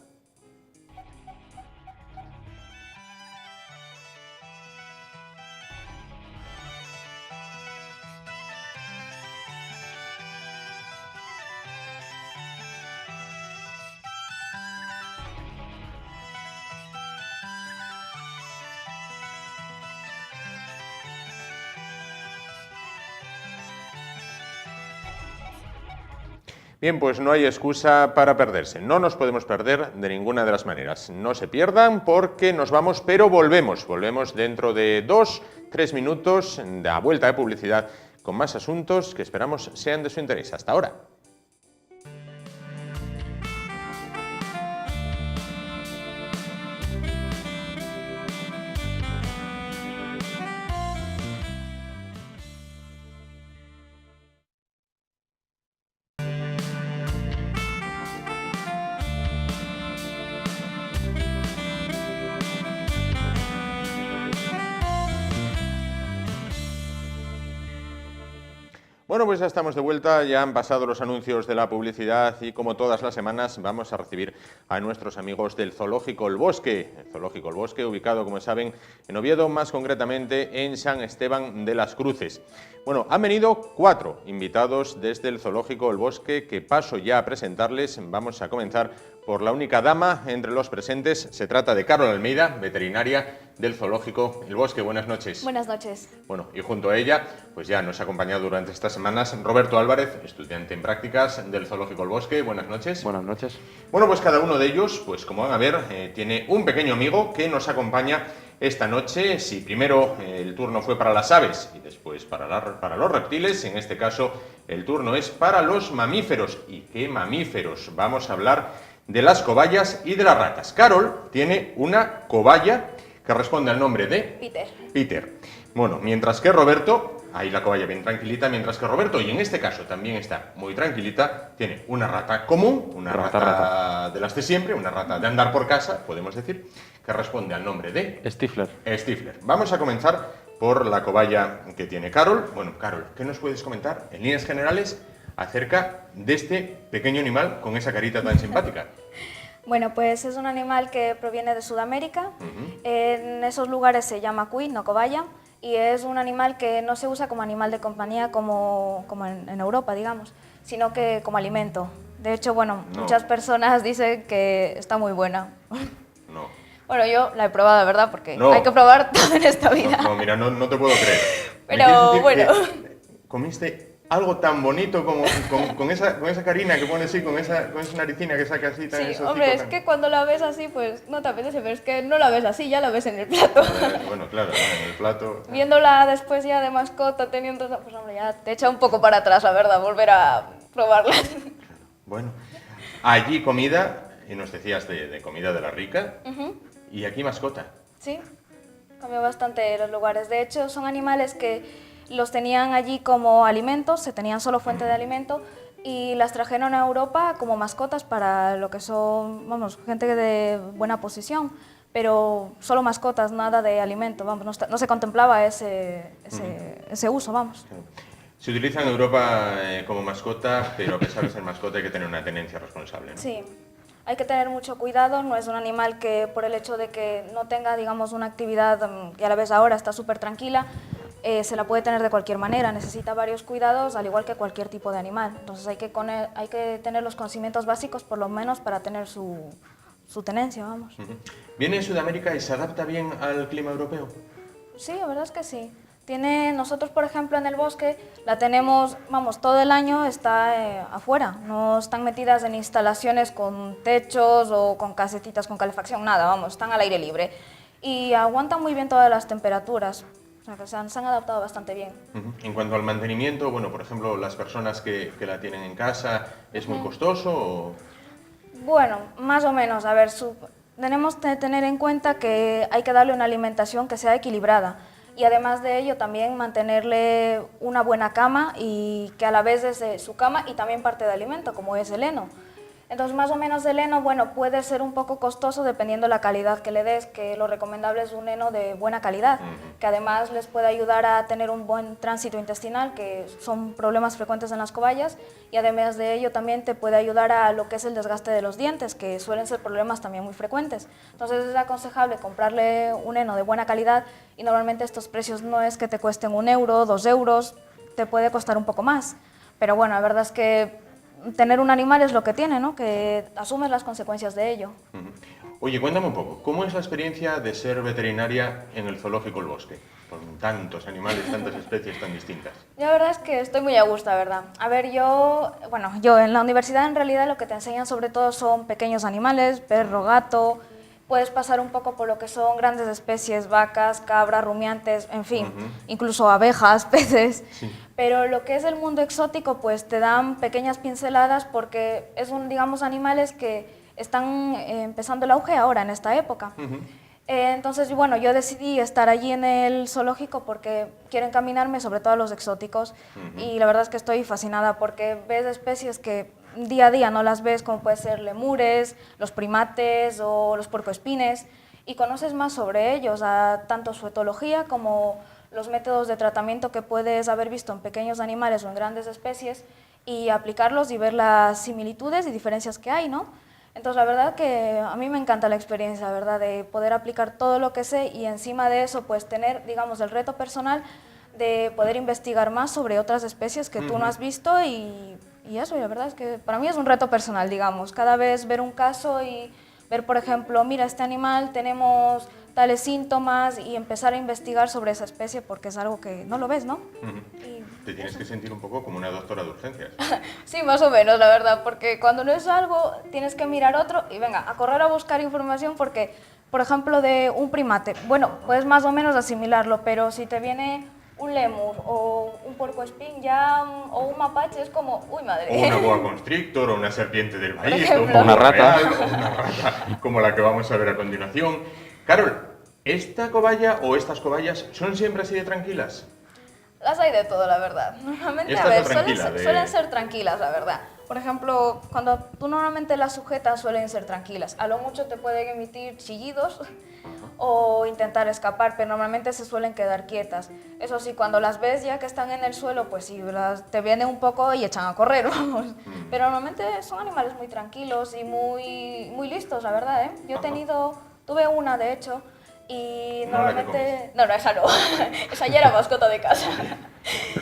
Bien, pues no hay excusa para perderse. No nos podemos perder de ninguna de las maneras. No se pierdan porque nos vamos, pero volvemos. Volvemos dentro de 2-3 minutos de a vuelta de publicidad con más asuntos que esperamos sean de su interés. Hasta ahora. Bueno, pues ya estamos de vuelta, ya han pasado los anuncios de la publicidad y como todas las semanas vamos a recibir a nuestros amigos del Zoológico El Bosque. El Zoológico El Bosque, ubicado, como saben, en Oviedo, más concretamente en San Esteban de las Cruces. Bueno, han venido 4 invitados desde el Zoológico El Bosque que paso ya a presentarles. Vamos a comenzar por la única dama entre los presentes. Se trata de Carol Almeida, veterinaria del Zoológico El Bosque. Buenas noches. Buenas noches. Bueno, y junto a ella, pues ya nos ha acompañado durante estas semanas Roberto Álvarez, estudiante en prácticas del Zoológico El Bosque. Buenas noches. Buenas noches. Bueno, pues cada uno de ellos, pues como van a ver, tiene un pequeño amigo que nos acompaña esta noche. Si primero el turno fue para las aves y después para los reptiles, en este caso el turno es para los mamíferos. ¿Y qué mamíferos? Vamos a hablar de las cobayas y de las ratas. Carol tiene una cobaya que responde al nombre de Peter. Bueno, mientras que Roberto, ahí la cobaya bien tranquilita, mientras que Roberto, y en este caso también está muy tranquilita, tiene una rata común, una rata de las de siempre, una rata de andar por casa, podemos decir, que responde al nombre de Stifler. Vamos a comenzar por la cobaya que tiene Carol. Bueno, Carol, ¿qué nos puedes comentar en líneas generales acerca de este pequeño animal con esa carita tan simpática? Bueno, pues es un animal que proviene de Sudamérica. En esos lugares se llama cuy, no cobaya, y es un animal que no se usa como animal de compañía como en Europa, digamos, sino que como alimento. De hecho, bueno, muchas personas dicen que está muy buena. No. Bueno, yo la he probado, de verdad, porque hay que probar todo en esta vida. No, mira, no te puedo creer. Pero bueno. ¿Comiste algo tan bonito como con esa carina que pone así, con esa naricina que saca así tan Sí, esos hombre, hocicos es que cuando la ves así, pues no te apetece, pero es que no la ves así, ya la ves en el plato. Bueno, claro, en el plato. Viéndola después ya de mascota, teniendo, pues hombre, ya te echa un poco para atrás, la verdad, volver a probarla. Bueno, allí comida, y nos decías de comida de la rica, y aquí mascota. Sí, cambió bastante los lugares. De hecho, son animales que los tenían allí como alimentos, se tenían solo fuente de alimento, y las trajeron a Europa como mascotas para lo que son, vamos, gente de buena posición, pero solo mascotas, nada de alimento, vamos, no se contemplaba ese uso, vamos. Se utiliza en Europa como mascota, pero a pesar de ser mascota hay que tener una tenencia responsable, ¿no? Sí, hay que tener mucho cuidado, no es un animal que por el hecho de que no tenga, digamos, una actividad que a la vez ahora está súper tranquila, se la puede tener de cualquier manera, necesita varios cuidados, al igual que cualquier tipo de animal. Entonces hay que tener los conocimientos básicos, por lo menos, para tener su tenencia, vamos. ¿Viene de Sudamérica y se adapta bien al clima europeo? Sí, la verdad es que sí. Nosotros, por ejemplo, en el bosque la tenemos, vamos, todo el año está afuera, no están metidas en instalaciones con techos o con casetitas con calefacción, nada, vamos, están al aire libre. Y aguantan muy bien todas las temperaturas. O sea, que se han adaptado bastante bien. En cuanto al mantenimiento, bueno, por ejemplo, las personas que la tienen en casa, ¿es muy costoso o...? Bueno, más o menos. A ver, tenemos que tener en cuenta que hay que darle una alimentación que sea equilibrada y además de ello también mantenerle una buena cama y que a la vez es su cama y también parte de alimento, como es el heno. Entonces, más o menos el heno, bueno, puede ser un poco costoso dependiendo la calidad que le des, que lo recomendable es un heno de buena calidad, que además les puede ayudar a tener un buen tránsito intestinal, que son problemas frecuentes en las cobayas, y además de ello también te puede ayudar a lo que es el desgaste de los dientes, que suelen ser problemas también muy frecuentes. Entonces es aconsejable comprarle un heno de buena calidad y normalmente estos precios no es que te cuesten 1 euro, 2 euros, te puede costar un poco más. Pero bueno, la verdad es que tener un animal es lo que tiene, ¿no? Que asumes las consecuencias de ello. Oye, cuéntame un poco, ¿cómo es la experiencia de ser veterinaria en el Zoológico El Bosque? Con tantos animales, tantas especies tan distintas. La verdad es que estoy muy a gusto, la verdad. A ver, yo en la universidad en realidad lo que te enseñan sobre todo son pequeños animales, perro, gato. Puedes pasar un poco por lo que son grandes especies, vacas, cabras, rumiantes, en fin, incluso abejas, peces. Sí. Pero lo que es el mundo exótico, pues te dan pequeñas pinceladas porque digamos, animales que están empezando el auge ahora, en esta época. Entonces, bueno, yo decidí estar allí en el zoológico porque quiero encaminarme sobre todo a los exóticos y la verdad es que estoy fascinada porque ves especies que día a día no las ves, como puede ser lemures, los primates o los puercoespines, y conoces más sobre ellos, tanto su etología como los métodos de tratamiento que puedes haber visto en pequeños animales o en grandes especies y aplicarlos y ver las similitudes y diferencias que hay, ¿no? Entonces, la verdad que a mí me encanta la experiencia, ¿verdad? De poder aplicar todo lo que sé y encima de eso, pues tener, digamos, el reto personal de poder investigar más sobre otras especies que tú no has visto y eso, y la verdad es que para mí es un reto personal, digamos. Cada vez ver un caso y ver, por ejemplo, mira, este animal tenemos tales síntomas y empezar a investigar sobre esa especie porque es algo que no lo ves, ¿no? Te tienes que sentir un poco como una doctora de urgencias. Sí, más o menos, la verdad, porque cuando no es algo tienes que mirar otro y venga, a correr a buscar información porque, por ejemplo, de un primate, bueno, puedes más o menos asimilarlo, pero si te viene un lémur o un puercoespín ya o un mapache es como, uy, madre. O una boa constrictor, o una serpiente del maíz, ejemplo. o Una rata. real, o una rata, como la que vamos a ver a continuación. Carol, ¿esta cobaya o estas cobayas son siempre así de tranquilas? Las hay de todo, la verdad. Normalmente, Esta a ver, está tranquila, suelen ser tranquilas, la verdad. Por ejemplo, cuando tú normalmente las sujetas suelen ser tranquilas. A lo mucho te pueden emitir chillidos o intentar escapar, pero normalmente se suelen quedar quietas. Eso sí, cuando las ves ya que están en el suelo, pues sí, te vienen un poco y echan a correr, vamos. Pero normalmente son animales muy tranquilos y muy listos, la verdad, ¿eh? Yo tuve una, de hecho, y No la que normalmente... No, esa no. Esa ya era mascota de casa.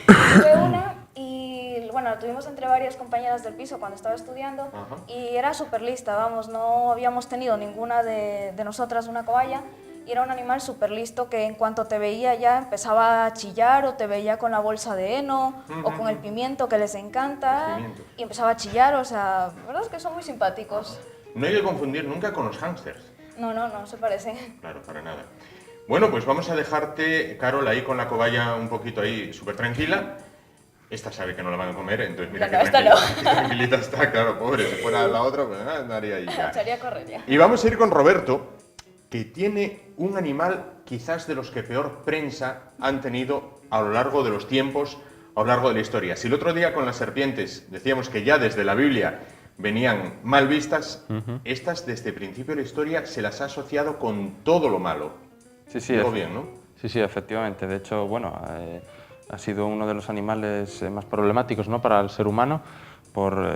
Tuve una y, bueno, la tuvimos entre varias compañeras del piso cuando estaba estudiando y era súper lista, vamos, no habíamos tenido ninguna de nosotras una cobaya y era un animal súper listo que en cuanto te veía ya empezaba a chillar o te veía con la bolsa de heno o con el pimiento que les encanta y empezaba a chillar, o sea, la verdad es que son muy simpáticos. No hay que confundir nunca con los hámsters. No se parecen. Claro, para nada. Bueno, pues vamos a dejarte, Carol, ahí con la cobaya un poquito ahí súper tranquila. Esta sabe que no la van a comer, entonces mira No, qué esta no. tranquilita está, claro, pobre. Si fuera la otra, pues andaría ahí ya. Sería correr ya. Y vamos a ir con Roberto, que tiene un animal quizás de los que peor prensa han tenido a lo largo de los tiempos, a lo largo de la historia. Si el otro día con las serpientes decíamos que ya desde la Biblia venían mal vistas, estas desde el principio de la historia se las ha asociado con todo lo malo. Sí, sí, Digo bien, ¿no? Sí, sí, efectivamente. De hecho, bueno, ha sido uno de los animales más problemáticos, ¿no?, para el ser humano,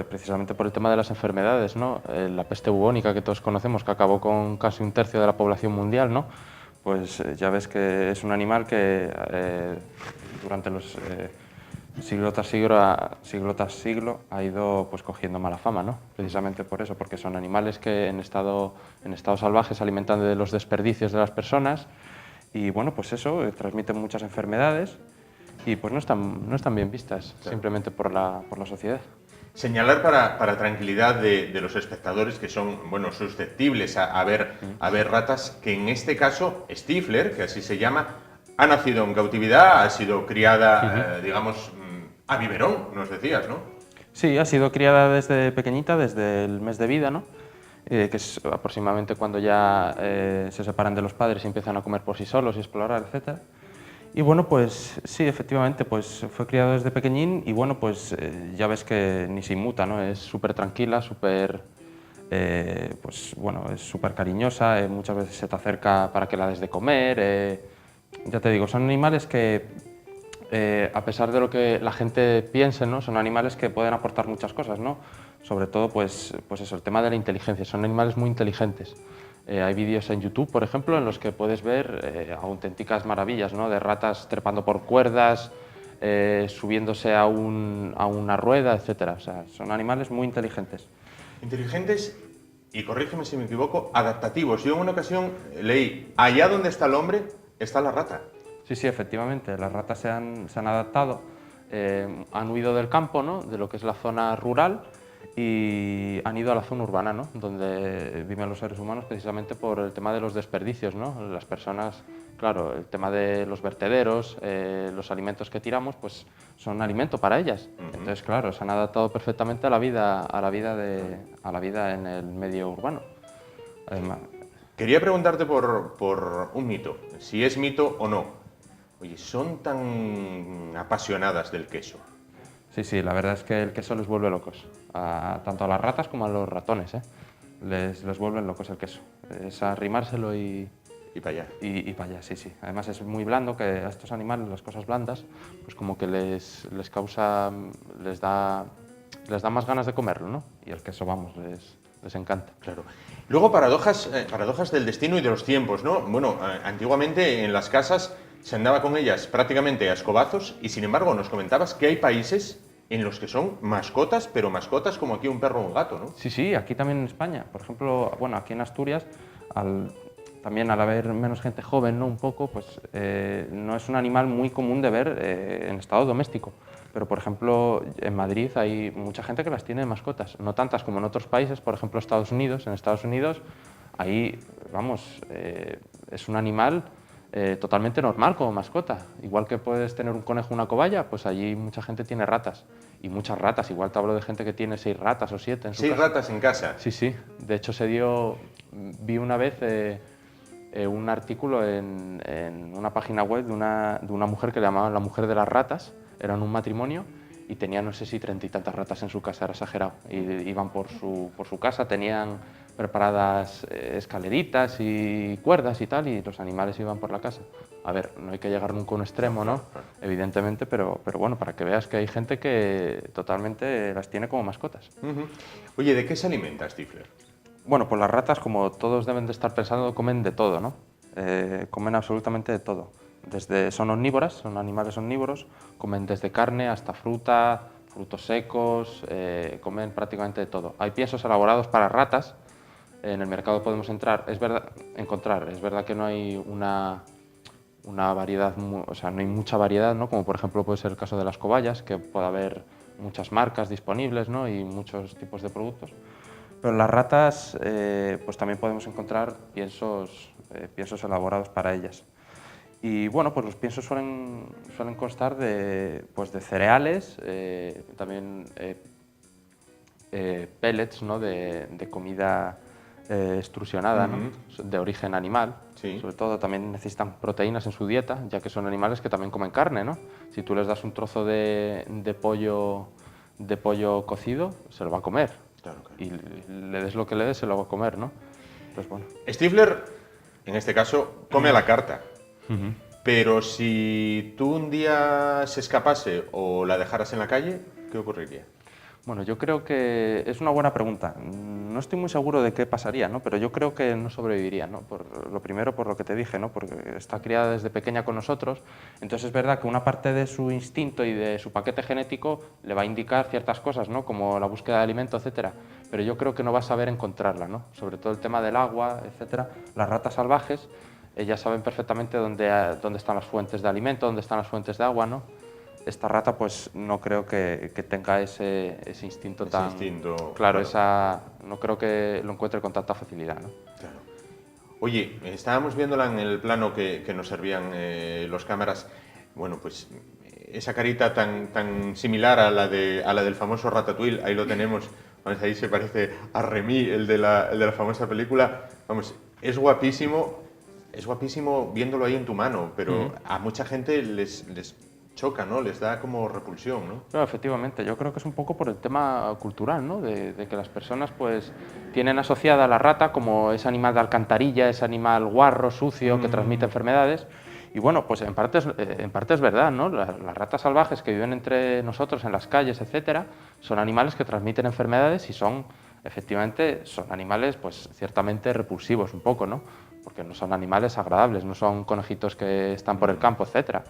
precisamente por el tema de las enfermedades, ¿no? La peste bubónica que todos conocemos, que acabó con casi un tercio de la población mundial, ¿no? Pues ya ves que es un animal que durante los siglo tras siglo ha ido pues cogiendo mala fama, ¿no? Precisamente por eso, porque son animales que en estado salvaje se alimentan de los desperdicios de las personas y bueno, pues eso, transmiten muchas enfermedades y pues no están bien vistas, claro, simplemente por la sociedad. Señalar para tranquilidad de los espectadores que son, bueno, susceptibles a ver ratas, que en este caso Stifler, que así se llama, ha nacido en cautividad, ha sido criada, digamos, a biberón, nos decías, ¿no? Sí, ha sido criada desde pequeñita, desde el mes de vida, ¿no? Que es aproximadamente cuando ya se separan de los padres y empiezan a comer por sí solos y explorar, etc. Y bueno, pues sí, efectivamente, pues fue criado desde pequeñín y bueno, pues ya ves que ni se inmuta, ¿no? Es súper tranquila, pues bueno, es súper cariñosa, muchas veces se te acerca para que la des de comer. Ya te digo, son animales que a pesar de lo que la gente piense, ¿no?, son animales que pueden aportar muchas cosas, ¿no? Sobre todo, pues eso, el tema de la inteligencia. Son animales muy inteligentes. Hay vídeos en YouTube, por ejemplo, en los que puedes ver auténticas maravillas, ¿no?, de ratas trepando por cuerdas, subiéndose a una rueda, etc. O sea, son animales muy inteligentes. Inteligentes y, corrígeme si me equivoco, adaptativos. Yo en una ocasión leí, allá donde está el hombre, está la rata. Sí, sí, efectivamente, las ratas se han adaptado, han huido del campo, ¿no?, de lo que es la zona rural, y han ido a la zona urbana, ¿no?, donde viven los seres humanos, precisamente por el tema de los desperdicios, ¿no? Las personas, claro, el tema de los vertederos, los alimentos que tiramos, pues son alimento para ellas. Entonces, claro, se han adaptado perfectamente a la vida en el medio urbano. Además, quería preguntarte por un mito, si es mito o no. Oye, ¿son tan apasionadas del queso? Sí, sí, la verdad es que el queso les vuelve locos, tanto a las ratas como a los ratones, ¿eh? Les vuelven locos el queso. Es arrimárselo y Y para allá. Y para allá, sí, sí. Además es muy blando, que a estos animales, las cosas blandas, pues como que les causa, les da más ganas de comerlo, ¿no? Y el queso, vamos, les encanta. Claro. Luego, paradojas del destino y de los tiempos, ¿no? Bueno, antiguamente en las casas se andaba con ellas prácticamente a escobazos y, sin embargo, nos comentabas que hay países en los que son mascotas, pero mascotas como aquí un perro o un gato, ¿no? Sí, sí, aquí también en España. Por ejemplo, bueno, aquí en Asturias, también al haber menos gente joven, ¿no? Un poco, pues no es un animal muy común de ver en estado doméstico. Pero, por ejemplo, en Madrid hay mucha gente que las tiene de mascotas. No tantas como en otros países, por ejemplo, Estados Unidos. En Estados Unidos, ahí, vamos, es un animal totalmente normal como mascota. Igual que puedes tener un conejo o una cobaya, pues allí mucha gente tiene ratas. Y muchas ratas. Igual te hablo de gente que tiene 6 ratas o 7 en su casa. 6 ratas en casa. Sí, sí. De hecho, vi una vez un artículo en una página web de una mujer que le llamaban la mujer de las ratas. Eran un matrimonio y tenían, no sé si 30 y tantas ratas en su casa, era exagerado. Y iban por su casa, tenían preparadas escaleritas y cuerdas y tal, y los animales iban por la casa. A ver, no hay que llegar nunca a un extremo, ¿no? Evidentemente, pero bueno, para que veas que hay gente que totalmente las tiene como mascotas. Oye, ¿de qué se alimenta Stifler? Bueno, pues las ratas, como todos deben de estar pensando, comen de todo, ¿no? Comen absolutamente de todo. Son omnívoras, son animales omnívoros, comen desde carne hasta fruta, frutos secos, comen prácticamente de todo. Hay piensos elaborados para ratas, en el mercado podemos encontrar, es verdad que no hay una variedad, o sea, no hay mucha variedad, ¿no? Como por ejemplo puede ser el caso de las cobayas, que puede haber muchas marcas disponibles, ¿no? Y muchos tipos de productos. Pero en las ratas pues también podemos encontrar piensos elaborados para ellas. Y bueno, pues los piensos suelen constar de cereales, también pellets, ¿no? de comida extrusionada, ¿no? De origen animal. Sí. Sobre todo también necesitan proteínas en su dieta, ya que son animales que también comen carne, ¿no? Si tú les das un trozo de pollo cocido, se lo va a comer. Claro, claro. Y le des lo que le des, se lo va a comer, ¿no? Entonces, bueno. Stifler, en este caso, come a la carta. Pero si tú un día se escapase o la dejaras en la calle, ¿qué ocurriría? Bueno, yo creo que es una buena pregunta. No estoy muy seguro de qué pasaría, ¿no? Pero yo creo que no sobreviviría, ¿no? Lo primero, por lo que te dije, ¿no? Porque está criada desde pequeña con nosotros. Entonces es verdad que una parte de su instinto y de su paquete genético le va a indicar ciertas cosas, ¿no? Como la búsqueda de alimento, etcétera. Pero yo creo que no va a saber encontrarla, ¿no? Sobre todo el tema del agua, etcétera. Las ratas salvajes, ellas saben perfectamente dónde están las fuentes de alimento, dónde están las fuentes de agua, ¿no? Esta rata, pues no creo que tenga ese instinto tan... Instinto, claro, claro. no creo que lo encuentre con tanta facilidad, ¿no? Claro. Oye, estábamos viéndola en el plano que nos servían los cámaras. Bueno, pues esa carita tan similar a la del famoso Ratatouille, ahí lo tenemos. Vamos, ahí se parece a Remy, el de la famosa película. Vamos, es guapísimo viéndolo ahí en tu mano, pero a mucha gente les choca, ¿no? Les da como repulsión, ¿no? Claro, efectivamente, yo creo que es un poco por el tema cultural, ¿no? De que las personas pues tienen asociada a la rata como ese animal de alcantarilla, ese animal guarro, sucio, que transmite enfermedades. Y bueno, pues en parte es verdad, ¿no? Las ratas salvajes que viven entre nosotros en las calles, etcétera, son animales que transmiten enfermedades y efectivamente, son animales pues ciertamente repulsivos un poco, ¿no? Porque no son animales agradables, no son conejitos que están por el campo, etcétera.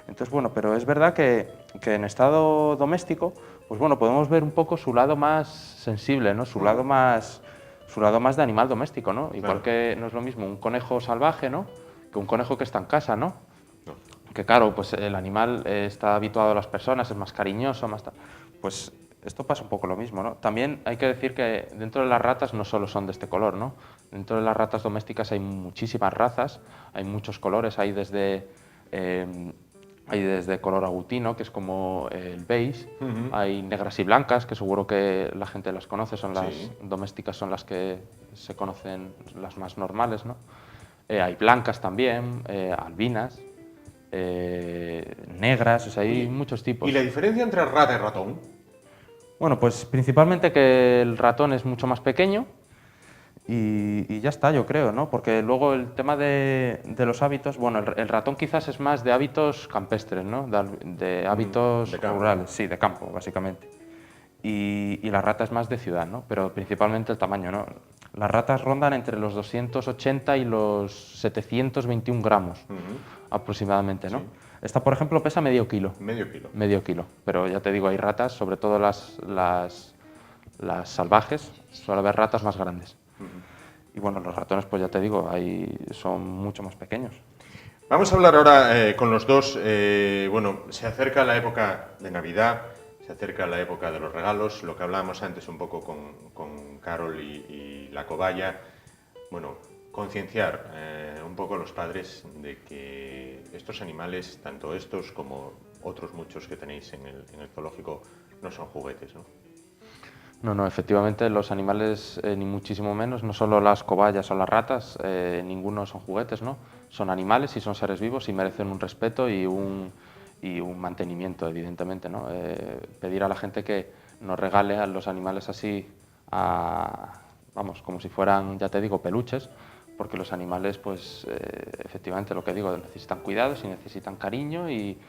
Entonces, bueno, pero es verdad que en estado doméstico, pues bueno, podemos ver un poco su lado más sensible, ¿no? Su lado más de animal doméstico, ¿no? Igual que no es lo mismo un conejo salvaje, ¿no? Que un conejo que está en casa, ¿no? Que claro, pues el animal está habituado a las personas, es más cariñoso, pues esto pasa un poco lo mismo, ¿no? También hay que decir que dentro de las ratas no solo son de este color, ¿no? Dentro de las ratas domésticas hay muchísimas razas, hay muchos colores, hay desde color agutino, que es como el beige, hay negras y blancas, que seguro que la gente las conoce, son las domésticas, son las que se conocen, las más normales, ¿no? Hay blancas también, albinas, negras, o sea, hay muchos tipos. ¿Y la diferencia entre rata y ratón? Bueno, pues principalmente que el ratón es mucho más pequeño Y ya está, yo creo, ¿no? Porque luego el tema de los hábitos, bueno, el ratón quizás es más de hábitos campestres, ¿no? De hábitos de campo. rurales, sí, de campo, básicamente. Y la rata es más de ciudad, ¿no? Pero principalmente el tamaño, ¿no? Las ratas rondan entre los 280 y los 721 gramos aproximadamente, ¿no? Sí. Esta, por ejemplo, pesa medio kilo. Medio kilo. Medio kilo. Pero ya te digo, hay ratas, sobre todo las salvajes, suele haber ratas más grandes. Y bueno, los ratones, pues ya te digo, son mucho más pequeños. Vamos a hablar ahora con los dos. Bueno, se acerca la época de Navidad, se acerca la época de los regalos, lo que hablábamos antes un poco con Carol y la cobaya. Bueno, concienciar un poco a los padres de que estos animales, tanto estos como otros muchos que tenéis en el zoológico, no son juguetes, ¿no? No, efectivamente los animales ni muchísimo menos, no solo las cobayas o las ratas, ninguno son juguetes, ¿no? Son animales y son seres vivos y merecen un respeto y un mantenimiento, evidentemente, ¿no? Pedir a la gente que nos regale a los animales así, vamos, como si fueran, ya te digo, peluches, porque los animales, pues, efectivamente, lo que digo, necesitan cuidados y necesitan cariño y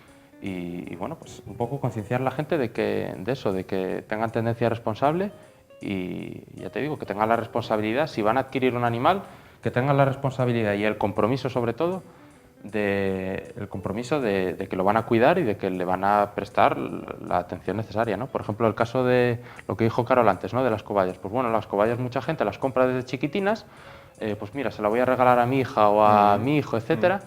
bueno, pues un poco concienciar a la gente de que tengan tendencia responsable y ya te digo, que tengan la responsabilidad, si van a adquirir un animal, que tengan la responsabilidad y el compromiso sobre todo, de que lo van a cuidar y de que le van a prestar la atención necesaria, ¿no? Por ejemplo, el caso de lo que dijo Carol antes, ¿no? De las cobayas. Pues bueno, las cobayas mucha gente las compra desde chiquitinas, pues mira, se la voy a regalar a mi hija o a mi hijo, etcétera.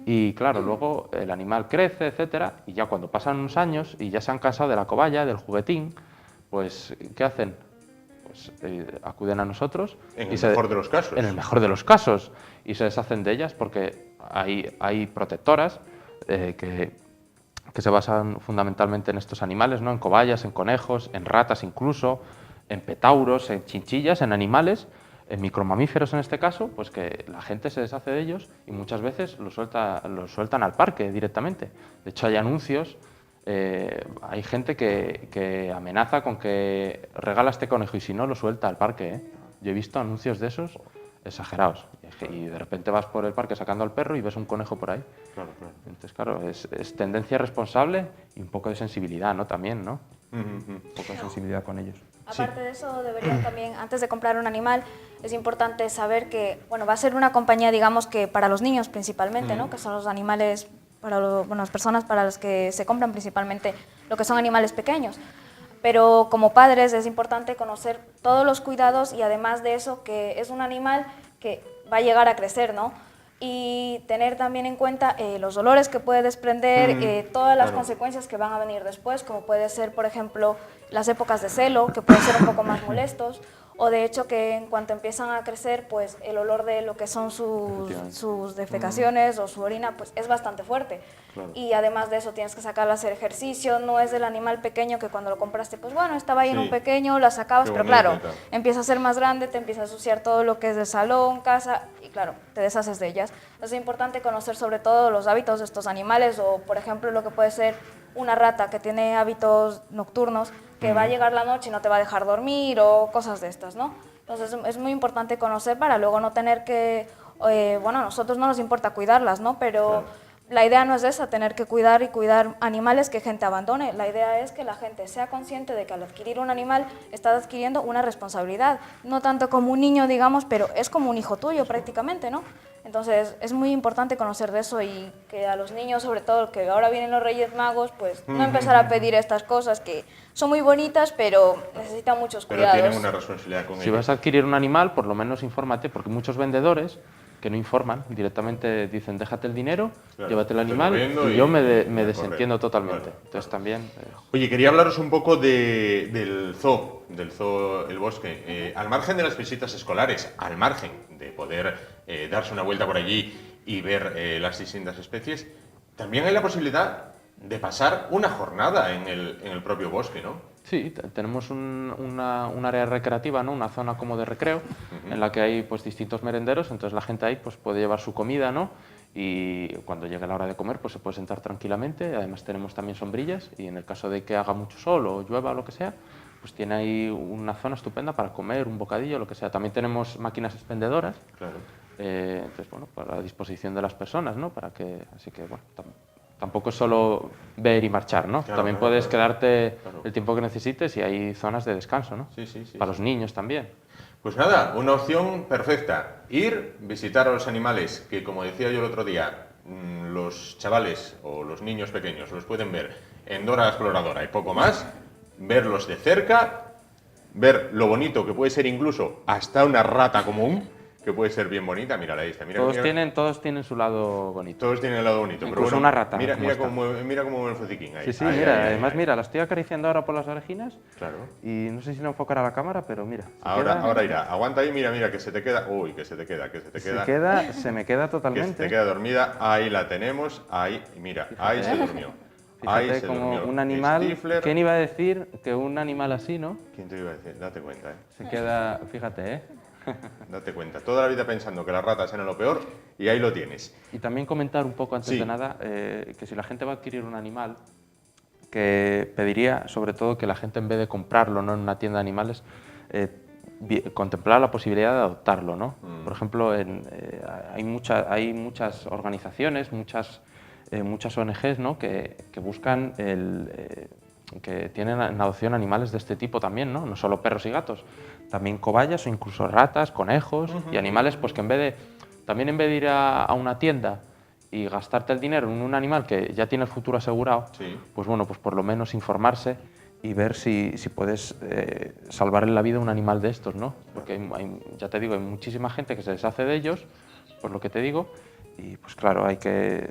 Y claro, luego el animal crece, etcétera, y ya cuando pasan unos años y ya se han cansado de la cobaya, del juguetín, pues ¿qué hacen? Pues acuden a nosotros. En el mejor de los casos. En el mejor de los casos. Y se deshacen de ellas porque hay protectoras que se basan fundamentalmente en estos animales, ¿no? En cobayas, en conejos, en ratas incluso, en petauros, en chinchillas, en animales, en micromamíferos en este caso, pues que la gente se deshace de ellos y muchas veces los sueltan al parque directamente. De hecho, hay anuncios, hay gente que amenaza con que regala este conejo y si no lo suelta al parque, ¿eh? Yo he visto anuncios de esos exagerados y de repente vas por el parque sacando al perro y ves un conejo por ahí. Claro, claro. Entonces, claro, es tendencia responsable y un poco de sensibilidad, ¿no? También, ¿no? Un poco de sensibilidad con ellos. Aparte de eso, deberían también, antes de comprar un animal, es importante saber que, bueno, va a ser una compañía, digamos que para los niños principalmente, ¿no? Que son los animales, las personas para las que se compran principalmente lo que son animales pequeños. Pero como padres es importante conocer todos los cuidados y además de eso que es un animal que va a llegar a crecer, ¿no? Y tener también en cuenta los dolores que puede desprender, todas las consecuencias que van a venir después, como puede ser, por ejemplo, las épocas de celo, que pueden ser un poco más molestos, o de hecho que en cuanto empiezan a crecer, pues el olor de lo que son sus defecaciones o su orina, pues es bastante fuerte. Claro. Y además de eso tienes que sacarla a hacer ejercicio, no es del animal pequeño que cuando lo compraste, pues bueno, estaba ahí en un pequeño, la sacabas, pero claro, empieza a ser más grande, te empieza a ensuciar todo lo que es del salón, casa, y claro, te deshaces de ellas. Entonces es importante conocer sobre todo los hábitos de estos animales o, por ejemplo, lo que puede ser una rata que tiene hábitos nocturnos, que va a llegar la noche y no te va a dejar dormir o cosas de estas, ¿no? Entonces es muy importante conocer para luego no tener que, bueno, a nosotros no nos importa cuidarlas, ¿no? Pero la idea no es esa, tener que cuidar animales que gente abandone. La idea es que la gente sea consciente de que al adquirir un animal estás adquiriendo una responsabilidad, no tanto como un niño, digamos, pero es como un hijo tuyo prácticamente, ¿no? Entonces es muy importante conocer de eso y que a los niños, sobre todo que ahora vienen los Reyes Magos, pues no empezar a pedir estas cosas que son muy bonitas, pero necesitan muchos cuidados. Pero tienen una responsabilidad con ellos. Si vas a adquirir un animal, por lo menos infórmate, porque muchos vendedores que no informan, directamente dicen déjate el dinero, llévate el animal y yo me desentiendo totalmente. Vale. Entonces también... Oye, quería hablaros un poco del zoo El Bosque. Al margen de las visitas escolares, al margen de poder darse una vuelta por allí y ver las distintas especies, también hay la posibilidad de pasar una jornada en el propio bosque, ¿no? Sí, tenemos un área recreativa, ¿no? Una zona como de recreo, en la que hay pues, distintos merenderos, entonces la gente ahí pues, puede llevar su comida, ¿no? Y cuando llegue la hora de comer pues, se puede sentar tranquilamente, además tenemos también sombrillas y en el caso de que haga mucho sol o llueva o lo que sea, pues tiene ahí una zona estupenda para comer, un bocadillo, lo que sea. También tenemos máquinas expendedoras, Claro. entonces, bueno, para la disposición de las personas, ¿no? Así que, bueno, tampoco es solo ver y marchar, ¿no? Claro, También claro, puedes claro. quedarte Claro. el tiempo que necesites y hay zonas de descanso, ¿no? Sí, sí, sí, Para sí. los niños también. Pues nada, una opción perfecta. Ir, visitar a los animales, que como decía yo el otro día, los chavales o los niños pequeños los pueden ver en Dora la Exploradora y poco más, verlos de cerca, ver lo bonito que puede ser incluso hasta una rata común, que puede ser bien bonita. Mírala, ahí está. Mira, Todos mira. tienen su lado bonito. Todos tienen el lado bonito, pero Incluso bueno, una rata, Mira, ¿cómo mira, está? mira cómo mueve el fociquín ahí. Sí, sí, Ahí, mira, ahí, ahí, además, ahí. mira, la estoy acariciando ahora por las orejinas Claro. y no sé si no enfocará la cámara, pero mira. Ahora irá. Aguanta ahí, mira, que se te queda. Uy, que se te queda. Se me queda Que se totalmente. te queda dormida. Ahí la tenemos. Ahí, mira, ahí se durmió. Ahí Fíjate, se como durmió. un animal. Stifler. ¿Quién iba a decir que un animal así, no? ¿Quién te iba a decir? Date cuenta, Se queda, fíjate, ¿eh? Date cuenta. Toda la vida pensando que las ratas eran lo peor y ahí lo tienes. Y también comentar un poco antes Sí. de nada que si la gente va a adquirir un animal, que pediría sobre todo que la gente en vez de comprarlo, ¿no?, en una tienda de animales, contemplar la posibilidad de adoptarlo, ¿no? Por ejemplo, hay muchas organizaciones, muchas ONGs, ¿no?, que buscan que tienen en adopción animales de este tipo también, ¿no? No solo perros y gatos, también cobayas o incluso ratas, conejos y animales, pues que en vez de ir a una tienda y gastarte el dinero en un animal que ya tiene el futuro asegurado, Sí. pues bueno, pues por lo menos informarse y ver si puedes salvarle la vida a un animal de estos, ¿no? Porque ya te digo, hay muchísima gente que se deshace de ellos, por lo que te digo, y pues claro, hay que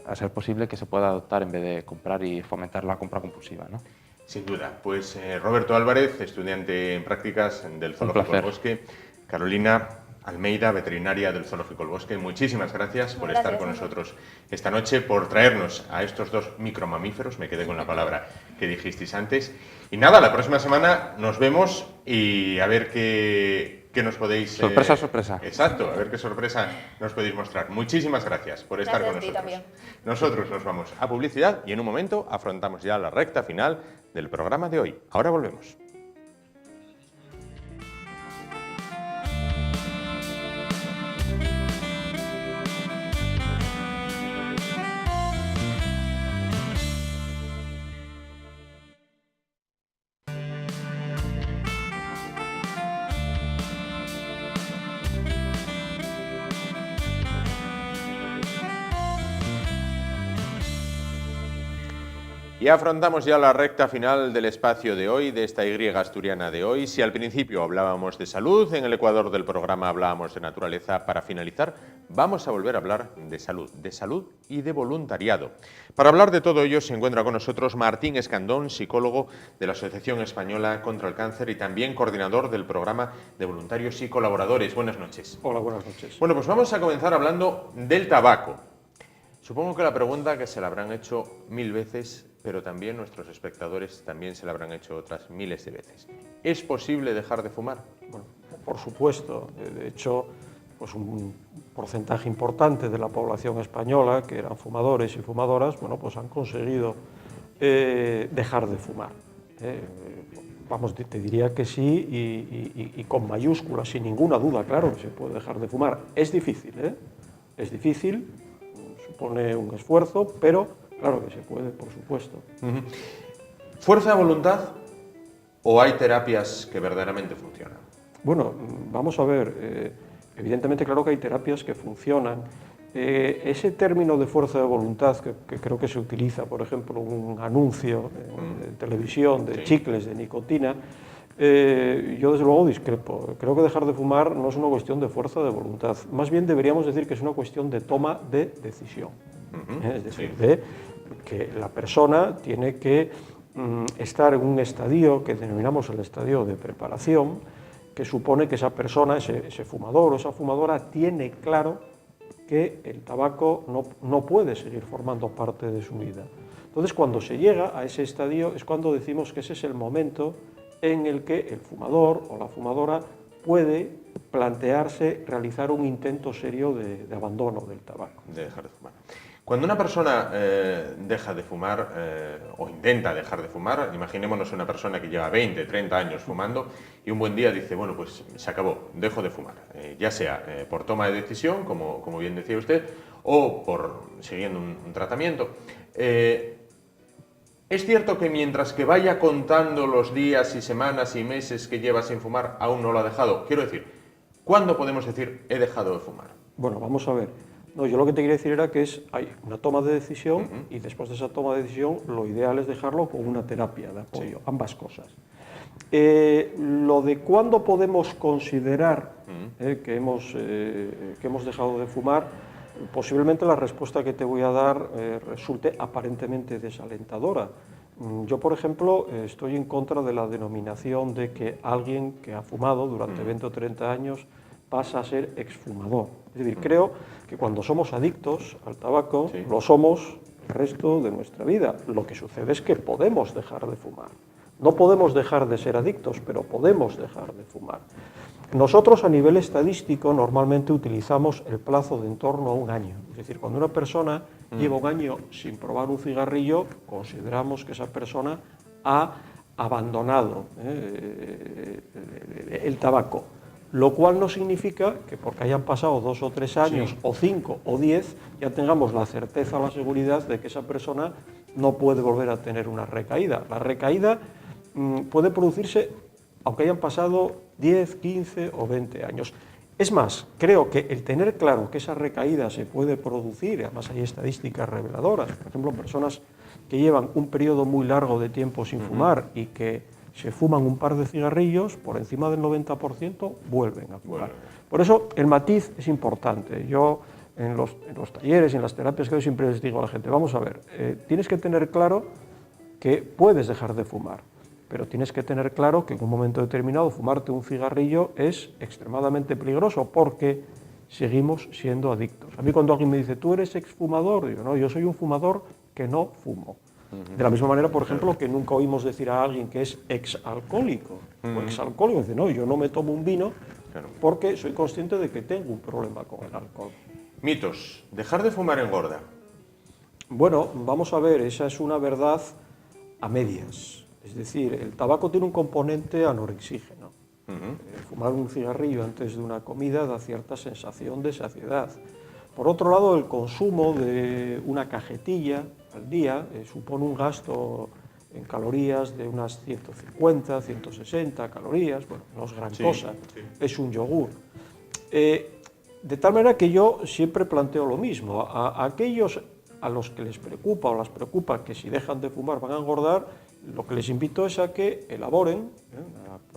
a ser posible que se pueda adoptar en vez de comprar y fomentar la compra compulsiva, ¿no? Sin duda. Pues Roberto Álvarez, estudiante en prácticas del Zoológico del placer. Bosque. Carolina Almeida, veterinaria del Zoológico del Bosque. Muchísimas gracias por Gracias, estar con Ángel. nosotros esta noche, por traernos a estos dos micromamíferos. Me quedé con la palabra que dijisteis antes. Y nada, la próxima semana nos vemos y a ver qué nos podéis... Sorpresa, sorpresa. Exacto, a ver qué sorpresa nos podéis mostrar. Muchísimas gracias por estar Gracias con a ti nosotros. también. Nosotros nos vamos a publicidad y en un momento afrontamos ya la recta final del programa de hoy. Ahora volvemos. Y afrontamos ya la recta final del espacio de hoy, de esta Y asturiana de hoy. Si al principio hablábamos de salud, en el ecuador del programa hablábamos de naturaleza, para finalizar vamos a volver a hablar de salud y de voluntariado. Para hablar de todo ello se encuentra con nosotros Martín Escandón, psicólogo de la Asociación Española contra el Cáncer y también coordinador del programa de voluntarios y colaboradores. Buenas noches. Hola, buenas noches. Bueno, pues vamos a comenzar hablando del tabaco. Supongo que la pregunta que se la habrán hecho 1000 veces, pero también nuestros espectadores también se la habrán hecho otras miles de veces. ¿Es posible dejar de fumar? Bueno, por supuesto, de hecho, pues un porcentaje importante de la población española, que eran fumadores y fumadoras, bueno, pues han conseguido dejar de fumar. Vamos, te diría que sí y con mayúsculas, sin ninguna duda, claro que se puede dejar de fumar. Es difícil, es difícil, supone un esfuerzo, pero claro que se puede, por supuesto. ¿Fuerza de voluntad o hay terapias que verdaderamente funcionan? Bueno, vamos a ver, evidentemente claro que hay terapias que funcionan. Ese término de fuerza de voluntad que creo que se utiliza, por ejemplo, un anuncio en televisión de chicles de nicotina, yo desde luego discrepo. Creo que dejar de fumar no es una cuestión de fuerza de voluntad, más bien deberíamos decir que es una cuestión de toma de decisión. Es decir, de que la persona tiene que estar en un estadio que denominamos el estadio de preparación, que supone que esa persona, ese fumador o esa fumadora, tiene claro que el tabaco no puede seguir formando parte de su vida. Entonces, cuando se llega a ese estadio es cuando decimos que ese es el momento en el que el fumador o la fumadora puede plantearse realizar un intento serio de abandono del tabaco. De dejar de fumar. Cuando una persona deja de fumar o intenta dejar de fumar, imaginémonos una persona que lleva 20, 30 años fumando y un buen día dice, bueno, pues se acabó, dejo de fumar, ya sea por toma de decisión, como bien decía usted, o por siguiendo un tratamiento. ¿Es cierto que mientras que vaya contando los días y semanas y meses que lleva sin fumar, aún no lo ha dejado? Quiero decir, ¿cuándo podemos decir he dejado de fumar? Bueno, vamos a ver. No, yo lo que te quería decir era que hay una toma de decisión y después de esa toma de decisión lo ideal es dejarlo con una terapia de apoyo, ambas cosas. Lo de cuándo podemos considerar que hemos dejado de fumar, posiblemente la respuesta que te voy a dar resulte aparentemente desalentadora. Yo, por ejemplo, estoy en contra de la denominación de que alguien que ha fumado durante 20 o 30 años pasa a ser exfumador. Es decir, creo que cuando somos adictos al tabaco, lo somos el resto de nuestra vida. Lo que sucede es que podemos dejar de fumar. No podemos dejar de ser adictos, pero podemos dejar de fumar. Nosotros, a nivel estadístico, normalmente utilizamos el plazo de en torno a un año. Es decir, cuando una persona lleva un año sin probar un cigarrillo, consideramos que esa persona ha abandonado el tabaco. Lo cual no significa que porque hayan pasado 2 o 3 años, o 5 o 10, ya tengamos la certeza o la seguridad de que esa persona no puede volver a tener una recaída. La recaída puede producirse aunque hayan pasado 10, 15 o 20 años. Es más, creo que el tener claro que esa recaída se puede producir, además hay estadísticas reveladoras, por ejemplo, personas que llevan un periodo muy largo de tiempo sin fumar y que se fuman un par de cigarrillos, por encima del 90% vuelven a fumar. Por eso el matiz es importante. Yo en los talleres y en las terapias que doy siempre les digo a la gente, vamos a ver, tienes que tener claro que puedes dejar de fumar, pero tienes que tener claro que en un momento determinado fumarte un cigarrillo es extremadamente peligroso porque seguimos siendo adictos. A mí cuando alguien me dice, ¿tú eres exfumador? Digo, no, yo soy un fumador que no fumo. De la misma manera, por ejemplo, que nunca oímos decir a alguien que es exalcohólico o exalcohólico, dice, no, yo no me tomo un vino porque soy consciente de que tengo un problema con el alcohol. Mitos. ¿Dejar de fumar engorda? Bueno, vamos a ver, esa es una verdad a medias. Es decir, el tabaco tiene un componente anorexígeno. Fumar un cigarrillo antes de una comida da cierta sensación de saciedad. Por otro lado, el consumo de una cajetilla al día supone un gasto en calorías de unas 150, 160 calorías, bueno, no es gran cosa, es un yogur. De tal manera que yo siempre planteo lo mismo, a aquellos a los que les preocupa o las preocupa que si dejan de fumar van a engordar, lo que les invito es a que elaboren,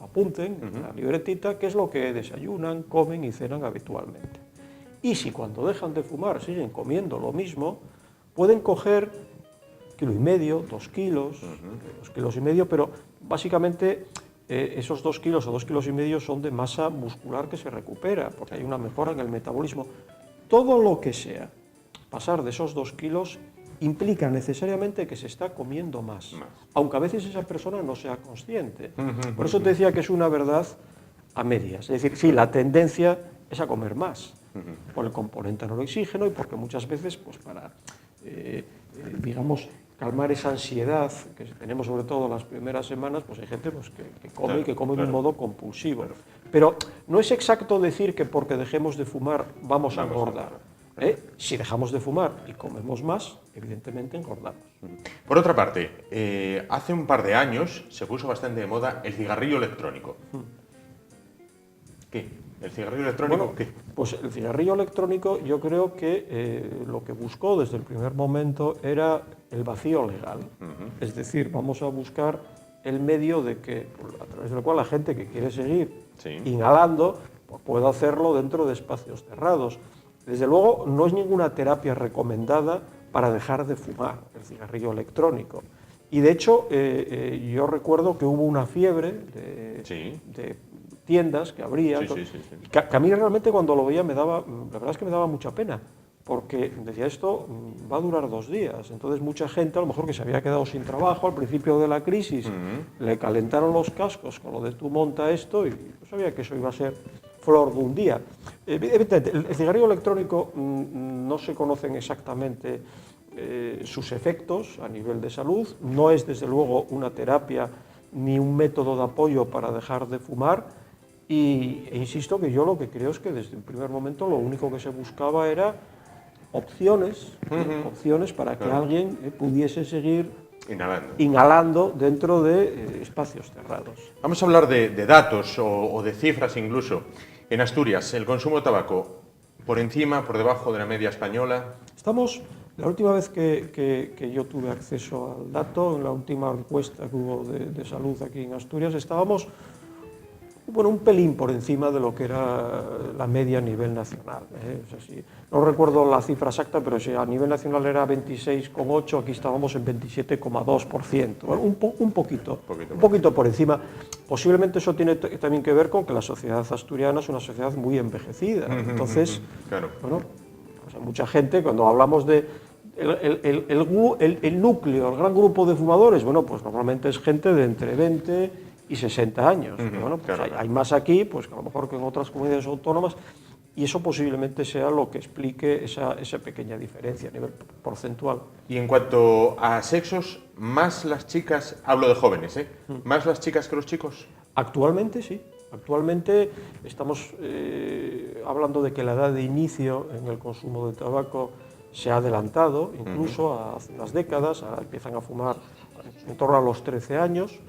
apunten en la libretita qué es lo que desayunan, comen y cenan habitualmente. Y si cuando dejan de fumar siguen comiendo lo mismo, pueden coger 1,5 kilos, 2 kilos, 2,5 kilos, pero básicamente esos 2 kilos o 2,5 kilos son de masa muscular que se recupera, porque hay una mejora en el metabolismo. Todo lo que sea pasar de esos 2 kilos implica necesariamente que se está comiendo más, aunque a veces esa persona no sea consciente. Por eso te decía que es una verdad a medias. Es decir, sí, la tendencia es a comer más, por el componente anorexígeno y porque muchas veces, pues para, digamos, calmar esa ansiedad que tenemos sobre todo las primeras semanas, pues hay gente pues, que come y que come de un modo compulsivo. Pero no es exacto decir que porque dejemos de fumar vamos a engordar. Si dejamos de fumar y comemos más, evidentemente engordamos. Por otra parte, hace un par de años se puso bastante de moda el cigarrillo electrónico. ¿Qué? ¿El cigarrillo electrónico bueno, qué? Pues el cigarrillo electrónico yo creo que lo que buscó desde el primer momento era el vacío legal. Es decir, vamos a buscar el medio de que, a través del cual la gente que quiere seguir inhalando pues pueda hacerlo dentro de espacios cerrados. Desde luego, no es ninguna terapia recomendada para dejar de fumar el cigarrillo electrónico. Y de hecho, yo recuerdo que hubo una fiebre de tiendas que abrían. Que a mí realmente cuando lo veía la verdad es que me daba mucha pena, porque decía esto va a durar 2 días. Entonces mucha gente, a lo mejor que se había quedado sin trabajo al principio de la crisis, le calentaron los cascos con lo de tú monta esto y yo sabía que eso iba a ser flor de un día. Evidentemente, el cigarrillo electrónico no se conocen exactamente sus efectos a nivel de salud. No es, desde luego, una terapia ni un método de apoyo para dejar de fumar. E insisto que yo lo que creo es que desde un primer momento lo único que se buscaba era opciones para que alguien pudiese seguir inhalando dentro de espacios cerrados. Vamos a hablar de datos o de cifras incluso. En Asturias, el consumo de tabaco, ¿por encima, por debajo de la media española? Estamos, la última vez que yo tuve acceso al dato, en la última encuesta que hubo de salud aquí en Asturias, estábamos un pelín por encima de lo que era la media a nivel nacional. O sea, sí, no recuerdo la cifra exacta, pero si a nivel nacional era 26,8, aquí estábamos en 27,2%. Bueno, un poquito por encima. Posiblemente eso tiene también que ver con que la sociedad asturiana es una sociedad muy envejecida. Entonces, bueno, pues hay mucha gente, cuando hablamos de el núcleo, el gran grupo de fumadores, bueno, pues normalmente es gente de entre 20 y 60 años. Bueno, pues hay más aquí, pues a lo mejor que en otras comunidades autónomas, y eso posiblemente sea lo que explique esa pequeña diferencia a nivel porcentual. Y en cuanto a sexos, más las chicas, hablo de jóvenes, más las chicas que los chicos. Actualmente sí. Actualmente estamos hablando de que la edad de inicio en el consumo de tabaco se ha adelantado, incluso hace unas décadas, empiezan a fumar en torno a los 13 años,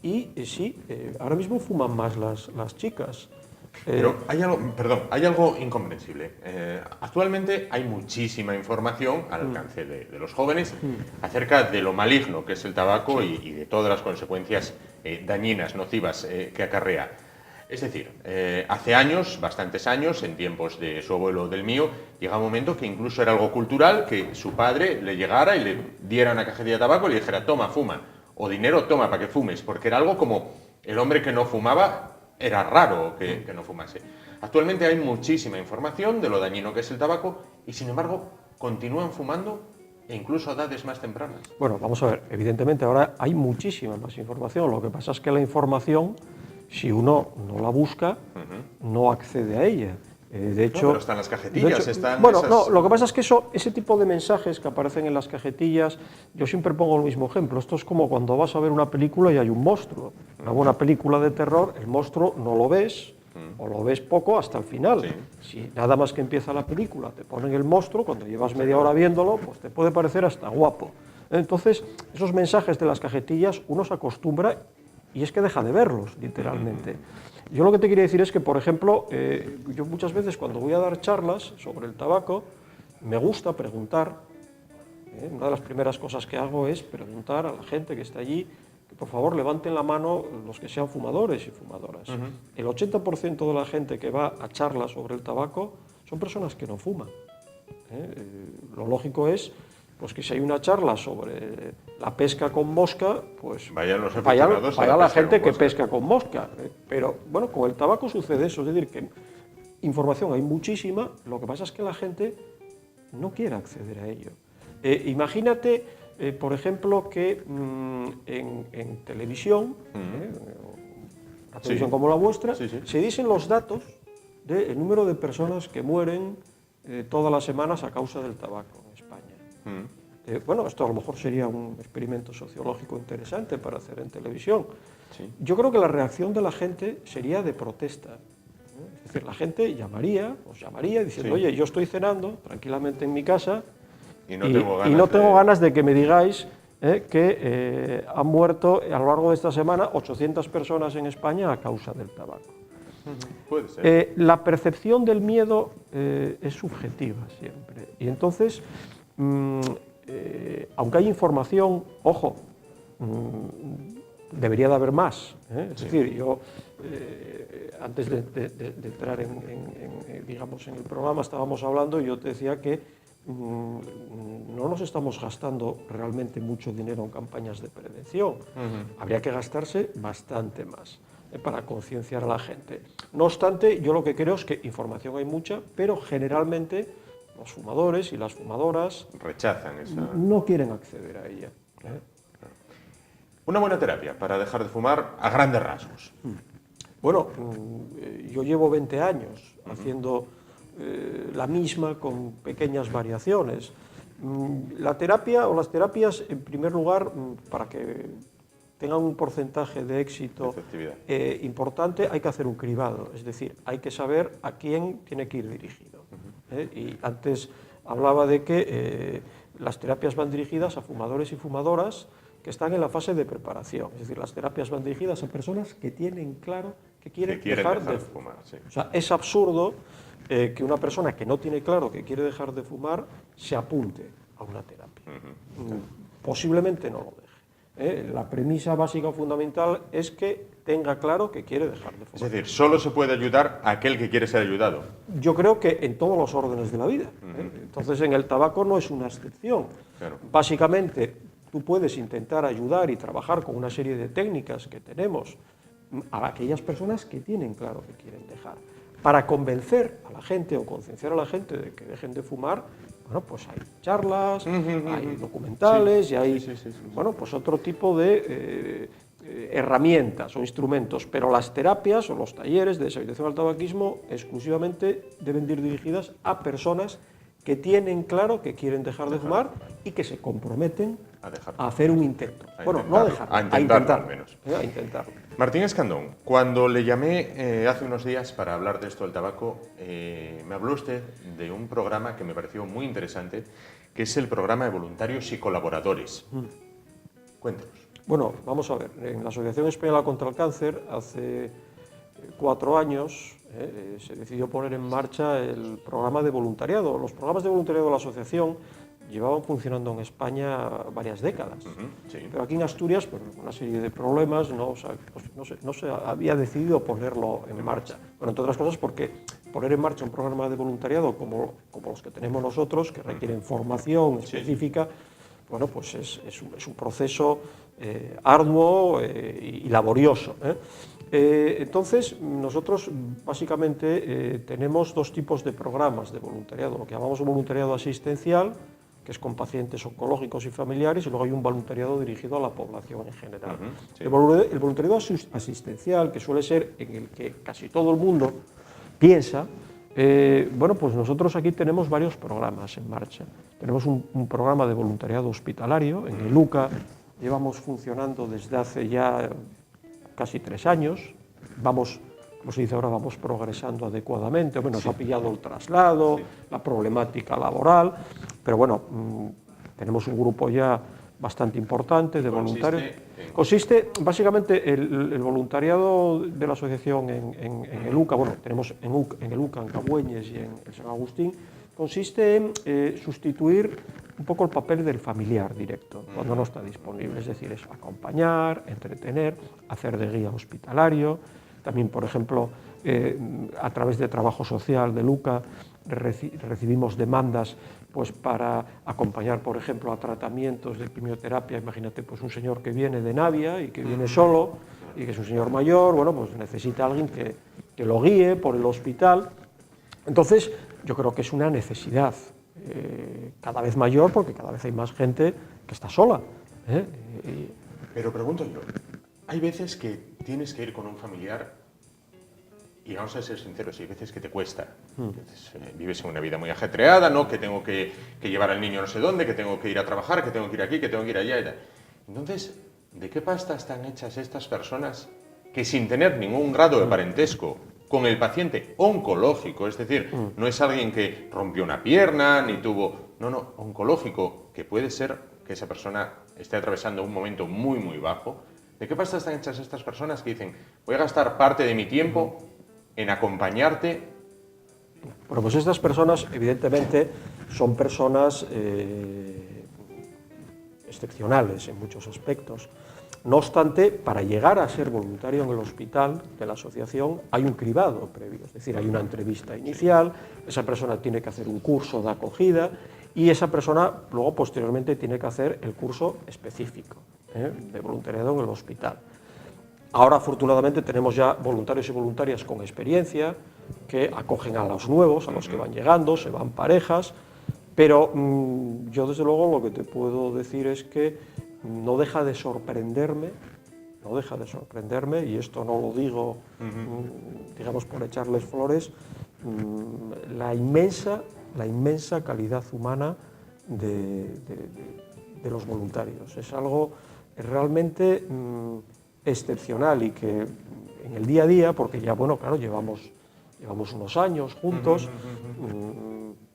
y sí, ahora mismo fuman más las chicas. Pero hay algo incomprensible. Actualmente hay muchísima información al alcance de los jóvenes acerca de lo maligno que es el tabaco y de todas las consecuencias dañinas, nocivas que acarrea. Es decir, hace años, bastantes años, en tiempos de su abuelo o del mío, llegaba un momento que incluso era algo cultural que su padre le llegara y le diera una cajetilla de tabaco y le dijera, toma, fuma, o dinero, toma, para que fumes, porque era algo como el hombre que no fumaba era raro que no fumase. Actualmente hay muchísima información de lo dañino que es el tabaco y, sin embargo, continúan fumando e incluso a edades más tempranas. Bueno, vamos a ver, evidentemente ahora hay muchísima más información, lo que pasa es que la información, si uno no la busca, no accede a ella. De hecho, pero están las cajetillas, están bueno, esas... no, lo que pasa es que ese tipo de mensajes que aparecen en las cajetillas, yo siempre pongo el mismo ejemplo. Esto es como cuando vas a ver una película y hay un monstruo. Una buena película de terror, el monstruo no lo ves, o lo ves poco hasta el final. Si nada más que empieza la película te ponen el monstruo, cuando llevas media hora viéndolo, pues te puede parecer hasta guapo. Entonces, esos mensajes de las cajetillas uno se acostumbra y es que deja de verlos, literalmente. Yo lo que te quería decir es que, por ejemplo, yo muchas veces cuando voy a dar charlas sobre el tabaco, me gusta preguntar, una de las primeras cosas que hago es preguntar a la gente que está allí, que por favor levanten la mano los que sean fumadores y fumadoras. El 80% de la gente que va a charlas sobre el tabaco son personas que no fuman. Lo lógico es pues que si hay una charla sobre la pesca con mosca, pues vaya la gente que pesca con mosca. Pero bueno, con el tabaco sucede eso, es decir, que información hay muchísima, lo que pasa es que la gente no quiere acceder a ello. Imagínate, por ejemplo, que en televisión, una televisión como la vuestra, se dicen los datos del número de personas que mueren todas las semanas a causa del tabaco en España. Bueno, esto a lo mejor sería un experimento sociológico interesante para hacer en televisión. Yo creo que la reacción de la gente sería de protesta. Es decir, la gente os llamaría diciendo, oye, yo estoy cenando tranquilamente en mi casa y no tengo ganas de que me digáis que han muerto a lo largo de esta semana 800 personas en España a causa del tabaco. Puede ser. La percepción del miedo es subjetiva siempre. Y entonces, aunque hay información, ojo, debería de haber más. Es decir, yo antes de entrar digamos, en el programa estábamos hablando y yo te decía que no nos estamos gastando realmente mucho dinero en campañas de prevención. Habría que gastarse bastante más para concienciar a la gente. No obstante, yo lo que creo es que información hay mucha, pero generalmente los fumadores y las fumadoras rechazan esa... no quieren acceder a ella. Una buena terapia para dejar de fumar a grandes rasgos. Bueno, yo llevo 20 años haciendo la misma con pequeñas variaciones. La terapia o las terapias, en primer lugar, para que tengan un porcentaje de éxito importante, hay que hacer un cribado, es decir, hay que saber a quién tiene que ir dirigido. Y antes hablaba de que las terapias van dirigidas a fumadores y fumadoras que están en la fase de preparación, es decir, las terapias van dirigidas a personas que tienen claro que quieren dejar de fumar. Sí. O sea, es absurdo que una persona que no tiene claro que quiere dejar de fumar se apunte a una terapia. Posiblemente no lo deje. La premisa básica o fundamental es que tenga claro que quiere dejar de fumar. Es decir, solo se puede ayudar a aquel que quiere ser ayudado. Yo creo que en todos los órdenes de la vida. Entonces, en el tabaco no es una excepción. Claro. Básicamente, tú puedes intentar ayudar y trabajar con una serie de técnicas que tenemos a aquellas personas que tienen claro que quieren dejar. Para convencer a la gente o concienciar a la gente de que dejen de fumar, bueno, pues hay charlas, hay documentales y hay, bueno, pues otro tipo de herramientas o instrumentos, pero las terapias o los talleres de deshabituación al tabaquismo exclusivamente deben ir dirigidas a personas que tienen claro que quieren dejar de fumar y que se comprometen a hacer un intento. Bueno, no a dejar, a intentarlo, al menos. A intentarlo. Martín Escandón, cuando le llamé hace unos días para hablar de esto del tabaco, me habló usted de un programa que me pareció muy interesante, que es el programa de voluntarios y colaboradores. Cuéntenos. Bueno, vamos a ver, en la Asociación Española contra el Cáncer, hace 4 años, se decidió poner en marcha el programa de voluntariado. Los programas de voluntariado de la asociación llevaban funcionando en España varias décadas, pero aquí en Asturias, por una serie de problemas, no se había decidido ponerlo en marcha. Bueno, entre otras cosas porque poner en marcha un programa de voluntariado como los que tenemos nosotros, que requieren formación específica, bueno, pues es un proceso arduo y laborioso. Entonces, nosotros básicamente tenemos 2 tipos de programas de voluntariado, lo que llamamos un voluntariado asistencial, que es con pacientes oncológicos y familiares, y luego hay un voluntariado dirigido a la población en general. El voluntariado asistencial, que suele ser en el que casi todo el mundo piensa, bueno, pues nosotros aquí tenemos varios programas en marcha. Tenemos un programa de voluntariado hospitalario, en el UCA llevamos funcionando desde hace ya casi 3 años, vamos, como se dice ahora, vamos progresando adecuadamente, nos ha pillado el traslado, la problemática laboral, pero bueno, tenemos un grupo ya bastante importante de voluntarios. Consiste básicamente el voluntariado de la asociación en el UCA, bueno, tenemos en el UCA, en Cabueñes y en el San Agustín, consiste en sustituir un poco el papel del familiar directo, cuando no está disponible, es decir, es acompañar, entretener, hacer de guía hospitalario. También, por ejemplo, a través de trabajo social de UCA recibimos demandas pues, para acompañar, por ejemplo, a tratamientos de quimioterapia. Imagínate, pues un señor que viene de Navia y que viene solo y que es un señor mayor, bueno, pues necesita alguien que lo guíe por el hospital. Entonces, yo creo que es una necesidad cada vez mayor porque cada vez hay más gente que está sola. Pero pregunto yo, hay veces que tienes que ir con un familiar y vamos a ser sinceros, hay veces que te cuesta. Vives en una vida muy ajetreada, ¿no? Que tengo que llevar al niño no sé dónde, que tengo que ir a trabajar, que tengo que ir aquí, que tengo que ir allá y tal. Entonces, ¿de qué pasta están hechas estas personas que sin tener ningún grado de parentesco con el paciente oncológico, es decir, no es alguien que rompió una pierna ni tuvo, no, oncológico, que puede ser que esa persona esté atravesando un momento muy, muy bajo? ¿De qué pasta están hechas estas personas que dicen, voy a gastar parte de mi tiempo en acompañarte? Bueno, pues estas personas, evidentemente, son personas excepcionales en muchos aspectos. No obstante, para llegar a ser voluntario en el hospital de la asociación hay un cribado previo, es decir, hay una entrevista inicial, esa persona tiene que hacer un curso de acogida y esa persona luego posteriormente tiene que hacer el curso específico de voluntariado en el hospital. Ahora, afortunadamente, tenemos ya voluntarios y voluntarias con experiencia que acogen a los nuevos, a los que van llegando, se van parejas, pero yo desde luego lo que te puedo decir es que no deja de sorprenderme, y esto no lo digo, digamos, por echarles flores, la inmensa calidad humana de los voluntarios. Es algo realmente excepcional y que en el día a día, porque ya, bueno, claro, llevamos unos años juntos,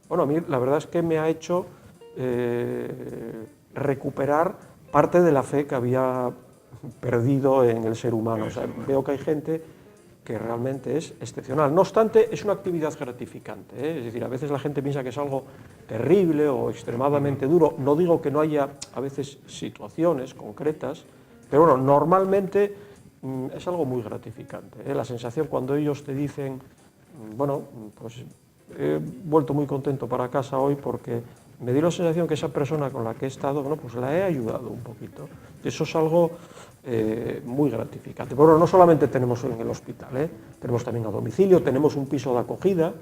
bueno, a mí la verdad es que me ha hecho recuperar parte de la fe que había perdido en el ser humano. O sea, veo que hay gente que realmente es excepcional. No obstante, es una actividad gratificante, ¿eh? Es decir, a veces la gente piensa que es algo terrible o extremadamente duro. No digo que no haya a veces situaciones concretas, pero bueno, normalmente es algo muy gratificante, ¿eh? La sensación cuando ellos te dicen, bueno, pues he vuelto muy contento para casa hoy porque me dio la sensación que esa persona con la que he estado, bueno, pues la he ayudado un poquito. Eso es algo muy gratificante. Pero bueno, no solamente tenemos en el hospital, tenemos también a domicilio, tenemos un piso de acogida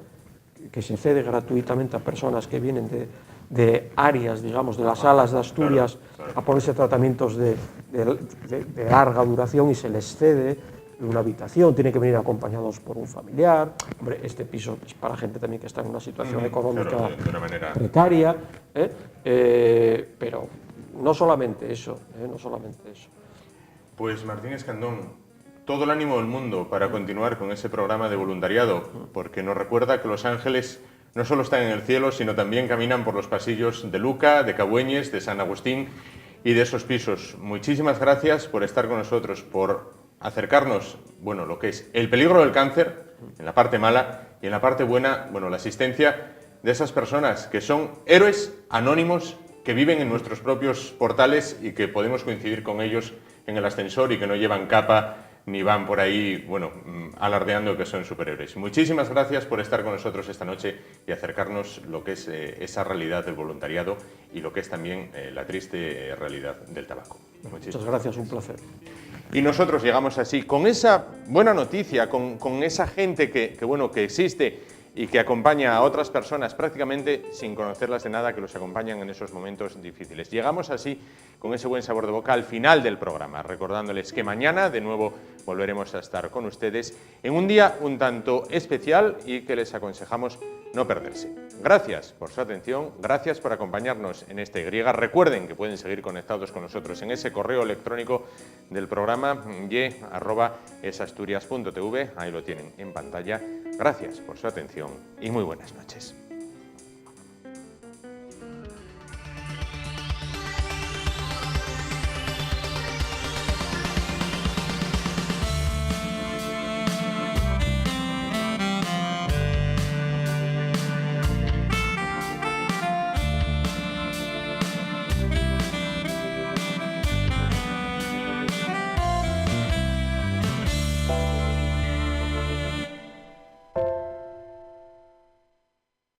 que se cede gratuitamente a personas que vienen de áreas, digamos, de las salas de Asturias a ponerse tratamientos de larga duración y se les cede una habitación, tienen que venir acompañados por un familiar. Hombre, este piso es para gente también que está en una situación económica de una manera precaria, pero no solamente eso, no solamente eso. Pues Martín Escandón, todo el ánimo del mundo para continuar con ese programa de voluntariado, porque nos recuerda que los ángeles no solo están en el cielo, sino también caminan por los pasillos de Luca, de Cabueñes, de San Agustín y de esos pisos. Muchísimas gracias por estar con nosotros, por acercarnos, bueno, lo que es el peligro del cáncer, en la parte mala, y en la parte buena, bueno, la asistencia de esas personas que son héroes anónimos, que viven en nuestros propios portales y que podemos coincidir con ellos en el ascensor y que no llevan capa ni van por ahí, bueno, alardeando que son superhéroes. Muchísimas gracias por estar con nosotros esta noche y acercarnos lo que es esa realidad del voluntariado y lo que es también la triste realidad del tabaco. Muchas gracias, un placer. Y nosotros llegamos así, con esa buena noticia, con esa gente que existe y que acompaña a otras personas prácticamente sin conocerlas de nada, que los acompañan en esos momentos difíciles. Llegamos así con ese buen sabor de boca al final del programa, recordándoles que mañana de nuevo volveremos a estar con ustedes en un día un tanto especial y que les aconsejamos no perderse. Gracias por su atención, gracias por acompañarnos en este Y. Recuerden que pueden seguir conectados con nosotros en ese correo electrónico del programa y@esasturias.tv, ahí lo tienen en pantalla. Gracias por su atención y muy buenas noches.